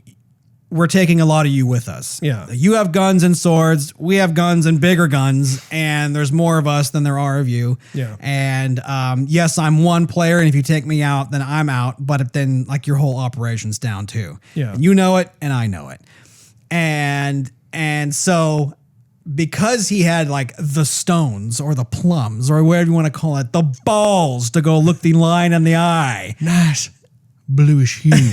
we're taking a lot of you with us. Yeah. You have guns and swords. We have guns and bigger guns. And there's more of us than there are of you. Yeah. And yes, I'm one player. And if you take me out, then I'm out. But then like your whole operation's down too. Yeah. And you know it and I know it. And so because he had like the stones or the plums or whatever you want to call it, the balls to go look the lion in the eye. Nice bluish hue.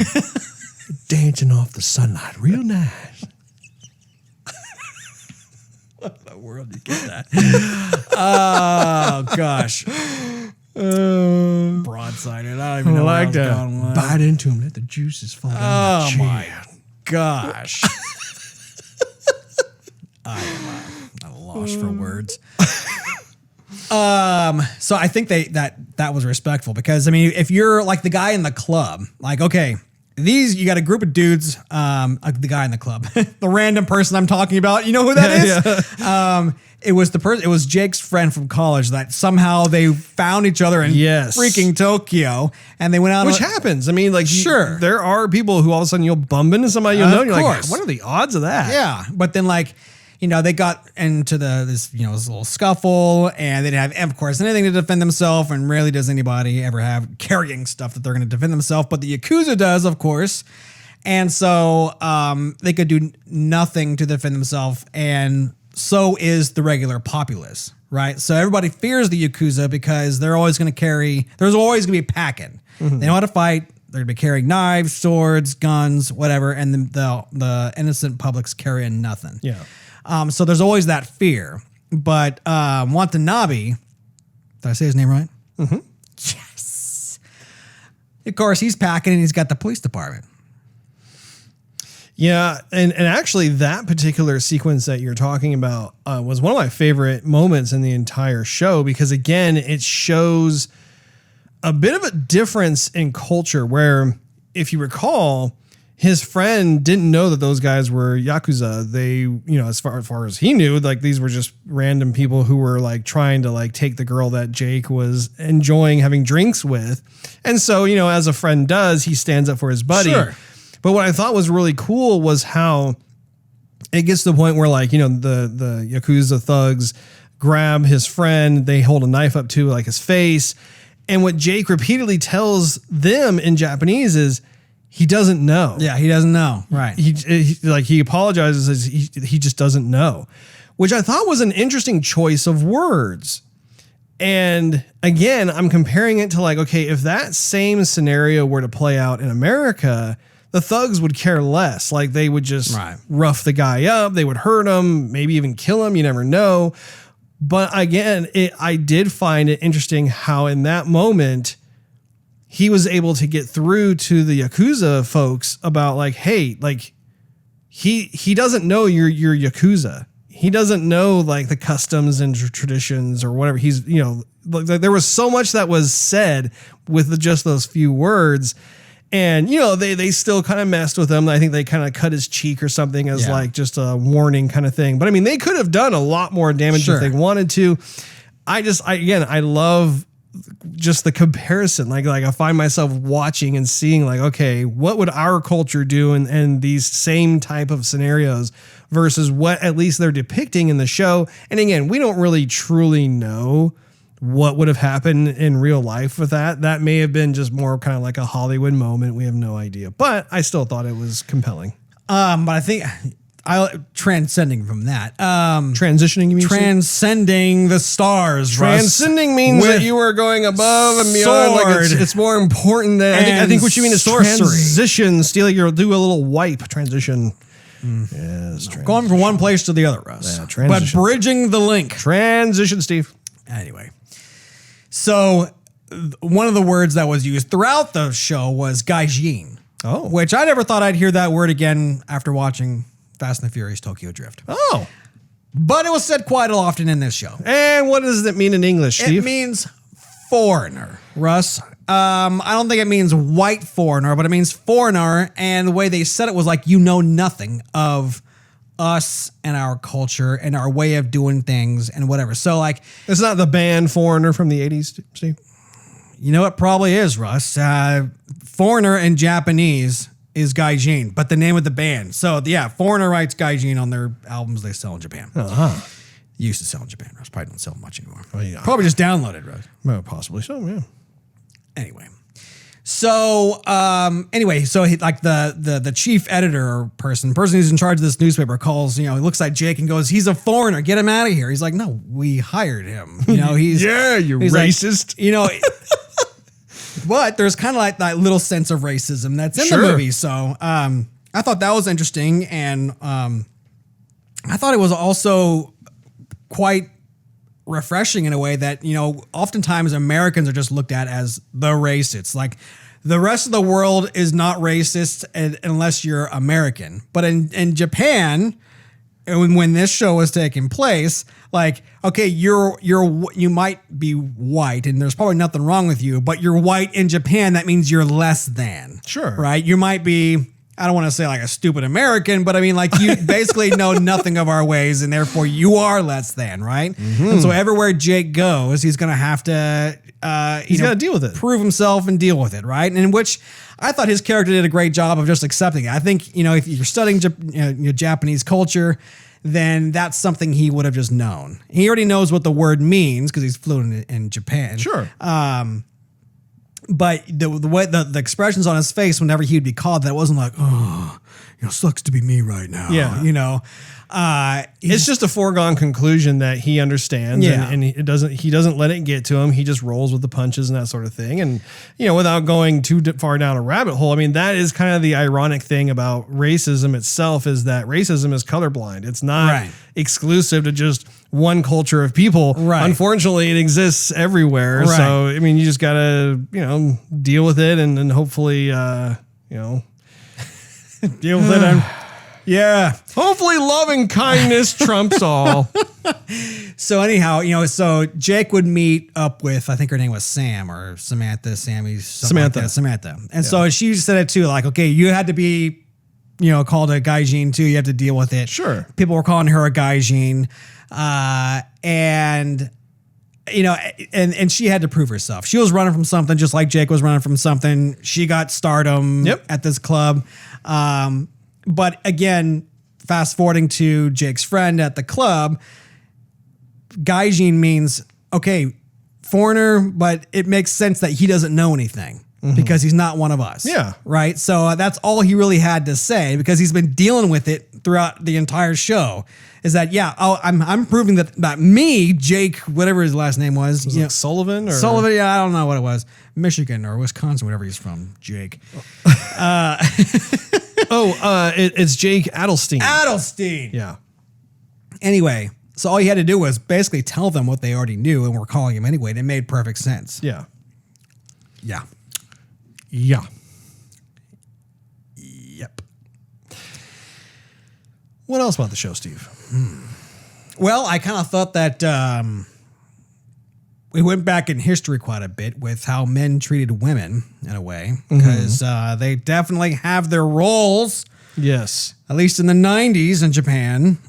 Dancing off the sunlight. Real nice. What in the world did you get that? Oh, gosh. Broadsided. I don't even know like where I that. was going. Bite into him. Let the juices fall down. Oh, the my chin. gosh. I am at a loss for words. So I think that was respectful, because I mean, if you're like the guy in the club, like, okay, you got a group of dudes, the guy in the club, the random person I'm talking about, you know who that is? Yeah. It was Jake's friend from college that somehow they found each other in freaking Tokyo, and they went out. Which happens. I mean, like, sure, there are people who all of a sudden you'll bump into somebody you'll know. And you're like, what are the odds of that? Yeah. But then like, they got into this little scuffle, and they didn't have, of course, anything to defend themselves, and rarely does anybody ever have carrying stuff that they're going to defend themselves, but the Yakuza does, of course. And so they could do nothing to defend themselves, and so is the regular populace, right? So everybody fears the Yakuza because there's always going to be packing. Mm-hmm. They know how to fight. They're going to be carrying knives, swords, guns, whatever, and the innocent public's carrying nothing. Yeah. So there's always that fear. But Watanabe, did I say his name right? Mm-hmm. Yes. Of course, he's packing, and he's got the police department. Yeah, and actually that particular sequence that you're talking about was one of my favorite moments in the entire show, because, again, it shows a bit of a difference in culture where, if you recall, his friend didn't know that those guys were Yakuza. They, as far as he knew, like these were just random people who were like trying to like take the girl that Jake was enjoying having drinks with. And so, as a friend does, he stands up for his buddy. Sure. But what I thought was really cool was how it gets to the point where like, the Yakuza thugs grab his friend, they hold a knife up to like his face. And what Jake repeatedly tells them in Japanese is, he doesn't know. Yeah, he doesn't know. Right. He apologizes. He just doesn't know, which I thought was an interesting choice of words. And again, I'm comparing it to like, okay, if that same scenario were to play out in America, the thugs would care less. Like they would just rough the guy up. They would hurt him, maybe even kill him. You never know. But again, I did find it interesting how in that moment, he was able to get through to the Yakuza folks about like, hey, like he doesn't know you're Yakuza. He doesn't know like the customs and traditions or whatever. He's, like there was so much that was said with just those few words. And, they still kind of messed with him. I think they kind of cut his cheek or something as like just a warning kind of thing. But I mean, they could have done a lot more damage if they wanted to. I love just the comparison. Like I find myself watching and seeing like, okay, what would our culture do in these same type of scenarios versus what at least they're depicting in the show. And again, we don't really truly know what would have happened in real life with that. That may have been just more kind of like a Hollywood moment. We have no idea, but I still thought it was compelling. But I think transcending from that, transitioning, you mean? Transcending the stars. Transcending Russ, means that you are going above and beyond. Like it's more important than I think what you mean is sorcery. Transition. Steal, you'll do a little wipe transition. Yes, going from one place to the other, Russ. Yeah, but bridging the link. Transition, Steve. Anyway, so one of the words that was used throughout the show was gaijin. Oh, which I never thought I'd hear that word again after watching Fast and the Furious Tokyo Drift. Oh. But it was said quite often in this show. And what does it mean in English, Steve? It means foreigner, Russ. I don't think it means white foreigner, but it means foreigner. And the way they said it was like, nothing of us and our culture and our way of doing things and whatever. So like, it's not the band Foreigner from the 80s, Steve? You know, it probably is, Russ. Foreigner in Japanese is gaijin, but the name of the band. So yeah, Foreigner writes gaijin on their albums they sell in Japan. Used to sell in Japan, Russ. Probably don't sell much anymore. Oh, yeah. Probably just downloaded, Russ. Well, possibly so, yeah. Anyway. So, like the chief editor or person who's in charge of this newspaper calls, he looks like Jake and goes, he's a foreigner, get him out of here. He's like, no, we hired him. He's you're racist. Like, but there's kind of like that little sense of racism that's in the movie. So, I thought that was interesting. And, I thought it was also quite refreshing in a way that, oftentimes Americans are just looked at as the racists. Like the rest of the world is not racist unless you're American. But in Japan, when this show was taking place, like, okay, you might be white and there's probably nothing wrong with you, but you're white in Japan. That means you're less than. Sure. Right. You might be, I don't want to say like a stupid American, but I mean, like you basically know nothing of our ways and therefore you are less than, right? Mm-hmm. And so everywhere Jake goes, he's going to have to, he's got to deal with it, prove himself and deal with it, right? And in which I thought his character did a great job of just accepting it. I think, if you're studying Japanese culture, then that's something he would have just known. He already knows what the word means because he's fluent in Japan. Sure. But the way the expressions on his face whenever he'd be called, that wasn't like, oh, sucks to be me right now. Yeah. It's just a foregone conclusion that he understands, and he doesn't let it get to him. He just rolls with the punches and that sort of thing. And without going too far down a rabbit hole, I mean, that is kind of the ironic thing about racism itself is that racism is colorblind. It's not exclusive to just one culture of people. Right. Unfortunately, it exists everywhere. Right. So I mean, you just gotta deal with it and hopefully deal with it. Yeah. Hopefully love and kindness trumps all. So anyhow, so Jake would meet up with, I think her name was Sam or Samantha, Sammy. Samantha. Like Samantha. And so she said it too, like, okay, you had to be called a gaijin too. You have to deal with it. Sure. People were calling her a gaijin. And she had to prove herself. She was running from something just like Jake was running from something. She got stardom at this club. But again, fast forwarding to Jake's friend at the club, gaijin means, okay, foreigner, but it makes sense that he doesn't know anything because he's not one of us. Yeah. Right. So that's all he really had to say because he's been dealing with it throughout the entire show is that, I'm proving that me, Jake, whatever his last name was, it Sullivan or Sullivan. Yeah. I don't know what it was. Michigan or Wisconsin, whatever he's from, Jake. It's Jake Adelstein. Adelstein. Yeah. Anyway, so all you had to do was basically tell them what they already knew and were calling him anyway. And it made perfect sense. Yeah. Yeah. Yeah. Yep. What else about the show, Steve? Well, I kind of thought that we went back in history quite a bit with how men treated women in a way because they definitely have their roles. Yes. At least in the 90s in Japan.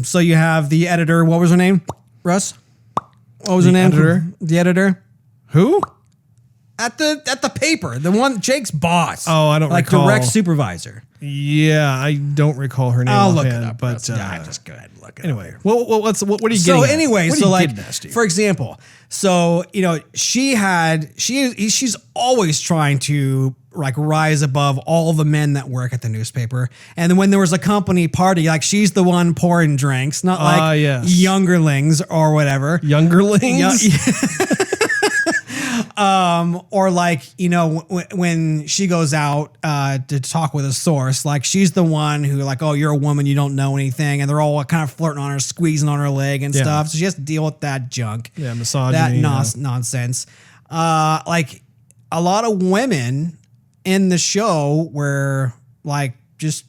So you have the editor. What was her name? Russ? What was her name? Editor? The editor? Who? At the paper. The one, Jake's boss. Oh, I don't recall. Like direct supervisor. Yeah, I don't recall her name. I'll look it offhand, up. but Just go ahead and look it anyway. up. What are you getting So at? anyway, What are so you like, getting at, Steve? for example, so, she's always trying to like rise above all the men that work at the newspaper. And then when there was a company party, like she's the one pouring drinks, not like youngerlings or whatever. Youngerlings? Or like, when she goes out to talk with a source, like she's the one who like, oh, you're a woman, you don't know anything. And they're all kind of flirting on her, squeezing on her leg and stuff. So she has to deal with that junk. Yeah, misogyny. That nonsense. Like a lot of women in the show were like just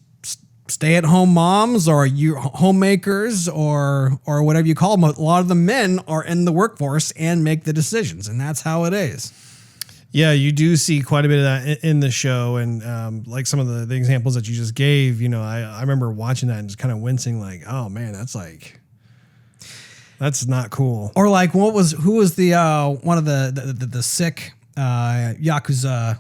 stay-at-home moms or you homemakers or whatever you call them. A lot of the men are in the workforce and make the decisions, and that's how it is. Yeah, you do see quite a bit of that in the show, and like some of the examples that you just gave. I remember watching that and just kind of wincing, like, oh man, that's not cool. Or like, who was the one of the sick Yakuza?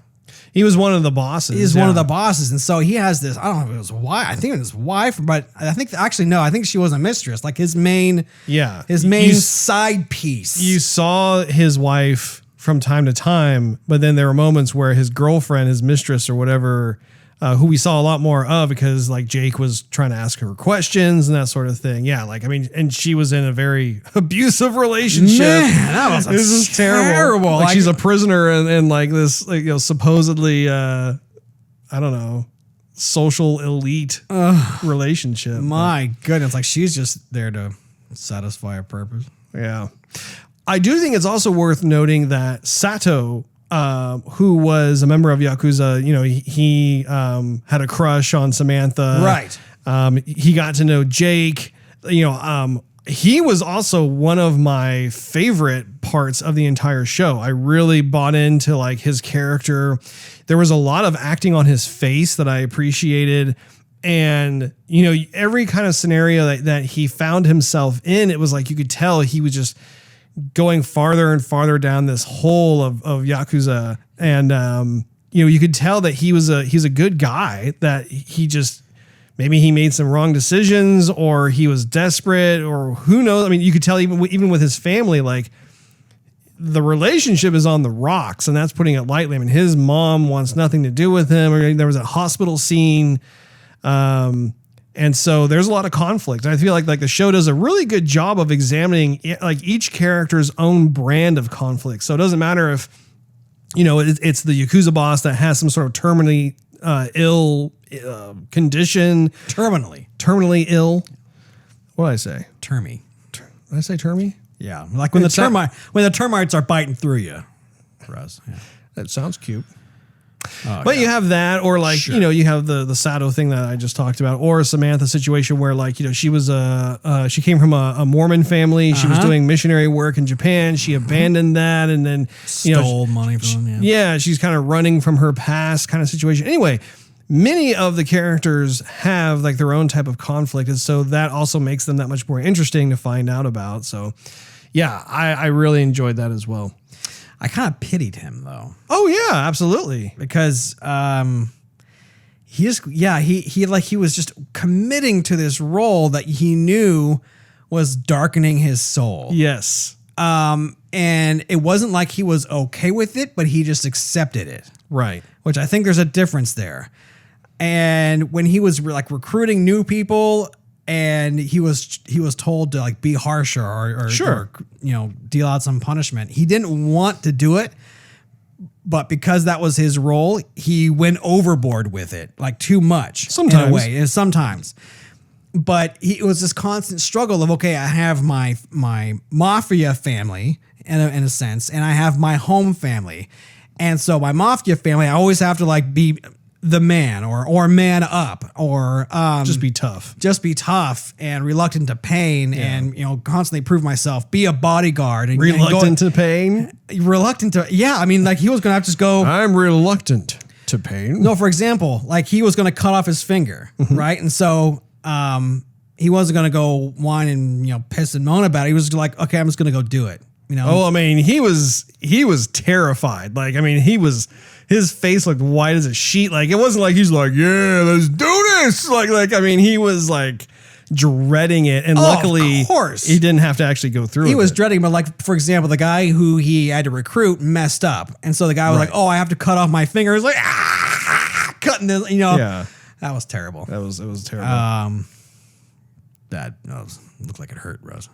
He was one of the bosses. He's one of the bosses. And so he has this, I don't know if it was wife. I think it was wife, but I think I think she was a mistress. Like his main side piece. You saw his wife from time to time, but then there were moments where his girlfriend, his mistress or whatever, who we saw a lot more of because like Jake was trying to ask her questions and that sort of thing. Yeah. Like, I mean, and she was in a very abusive relationship. Man, that was this is terrible. Like she's a prisoner in like this, like, supposedly, I don't know, social elite relationship. My goodness. Like she's just there to satisfy a purpose. Yeah. I do think it's also worth noting that Sato, who was a member of Yakuza, he had a crush on Samantha. Right. He got to know Jake. He was also one of my favorite parts of the entire show. I really bought into like his character. There was a lot of acting on his face that I appreciated. And, every kind of scenario that he found himself in, it was like you could tell he was just going farther and farther down this hole of Yakuza. And, you could tell that he's a good guy, that he just, maybe he made some wrong decisions or he was desperate or who knows. I mean, you could tell even with his family, like the relationship is on the rocks, and that's putting it lightly. I mean, his mom wants nothing to do with him. Or there was a hospital scene. And so there's a lot of conflict. And I feel like the show does a really good job of examining like each character's own brand of conflict. So it doesn't matter if, it's the Yakuza boss that has some sort of terminally ill condition. Terminally ill. What did I say? Termy. Did I say termy? Yeah. Like when the termites are biting through you. Russ. Yeah. That sounds cute. But you have that, or like, you have the Sato thing that I just talked about, or a Samantha situation where like, she was she came from a Mormon family. She was doing missionary work in Japan. She abandoned that and then, stole money from them. Yeah, she's kind of running from her past kind of situation. Anyway, many of the characters have like their own type of conflict. And so that also makes them that much more interesting to find out about. So yeah, I really enjoyed that as well. I kind of pitied him though. Oh yeah, absolutely. Because he was just committing to this role that he knew was darkening his soul. Yes. And it wasn't like he was okay with it, but he just accepted it. Right. Which I think there's a difference there. And when he was like recruiting new people and he was told to like be harsher or deal out some punishment, he didn't want to do it. But because that was his role, he went overboard with it, like too much. Sometimes. In a way. Sometimes. But it was this constant struggle of, okay, I have my mafia family in a sense, and I have my home family. And so my mafia family, I always have to like be the man or man up or just be tough. Just be tough and reluctant to pain and, constantly prove myself, be a bodyguard. And, Reluctant to pain? Reluctant to, yeah. I mean, like he was going to have to just go. I'm reluctant to pain. No, for example, like he was going to cut off his finger, right? And so he wasn't going to go whine and, piss and moan about it. He was like, okay, I'm just going to go do it. Oh, I mean, he was terrified. Like, I mean, his face looked white as a sheet. Like, it wasn't like he's like, yeah, let's do this. Like, I mean, he was like dreading it. And luckily, of course, he didn't have to actually go through it. He was dreading, but like, for example, the guy who he had to recruit messed up. And so the guy was like, oh, I have to cut off my finger. He's like, cutting this, Yeah. That was terrible. It was terrible. That looked like it hurt, Russ.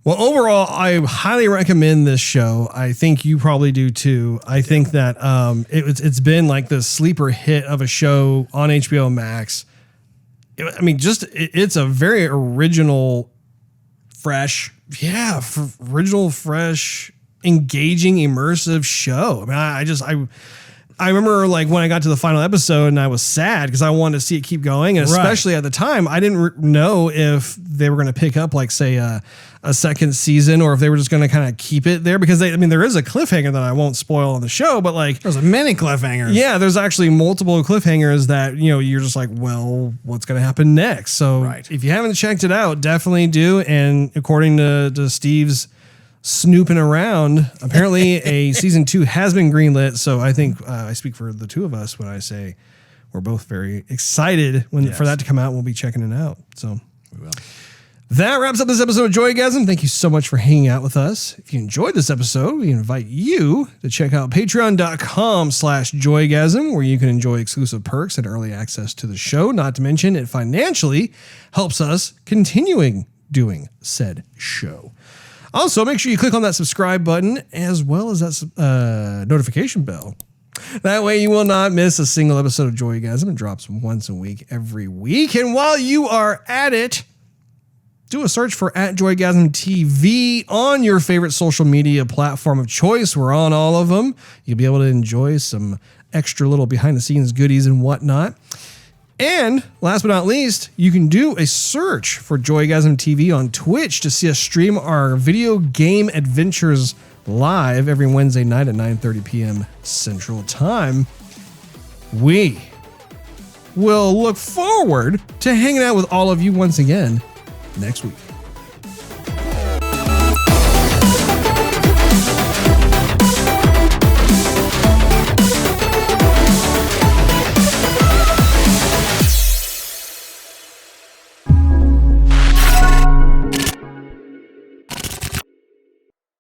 Well, overall, I highly recommend this show. I think you probably do too. I think that it's been like the sleeper hit of a show on HBO Max. It's a very original, fresh, engaging, immersive show. I mean, I remember like when I got to the final episode and I was sad because I wanted to see it keep going. And especially at the time, I didn't know if they were going to pick up like, say, a second season or if they were just going to kind of keep it there because there is a cliffhanger that I won't spoil on the show, but like there's many cliffhangers. Yeah. There's actually multiple cliffhangers that, you're just like, well, what's going to happen next? So if you haven't checked it out, definitely do. And according to Steve's snooping around, apparently a season 2 has been greenlit. So I think I speak for the two of us when I say we're both very excited for that to come out. We'll be checking it out. So we will. That wraps up this episode of Joygasm. Thank you so much for hanging out with us. If you enjoyed this episode, we invite you to check out patreon.com/Joygasm, where you can enjoy exclusive perks and early access to the show. Not to mention, it financially helps us continuing doing said show. Also, make sure you click on that subscribe button as well as that notification bell. That way you will not miss a single episode of Joygasm. It drops once a week every week. And while you are at it, do a search for @JoygasmTV on your favorite social media platform of choice. We're on all of them. You'll be able to enjoy some extra little behind the scenes goodies and whatnot. And last but not least, you can do a search for Joygasm TV on Twitch to see us stream our video game adventures live every Wednesday night at 9:30 p.m. Central Time. We will look forward to hanging out with all of you once again next week.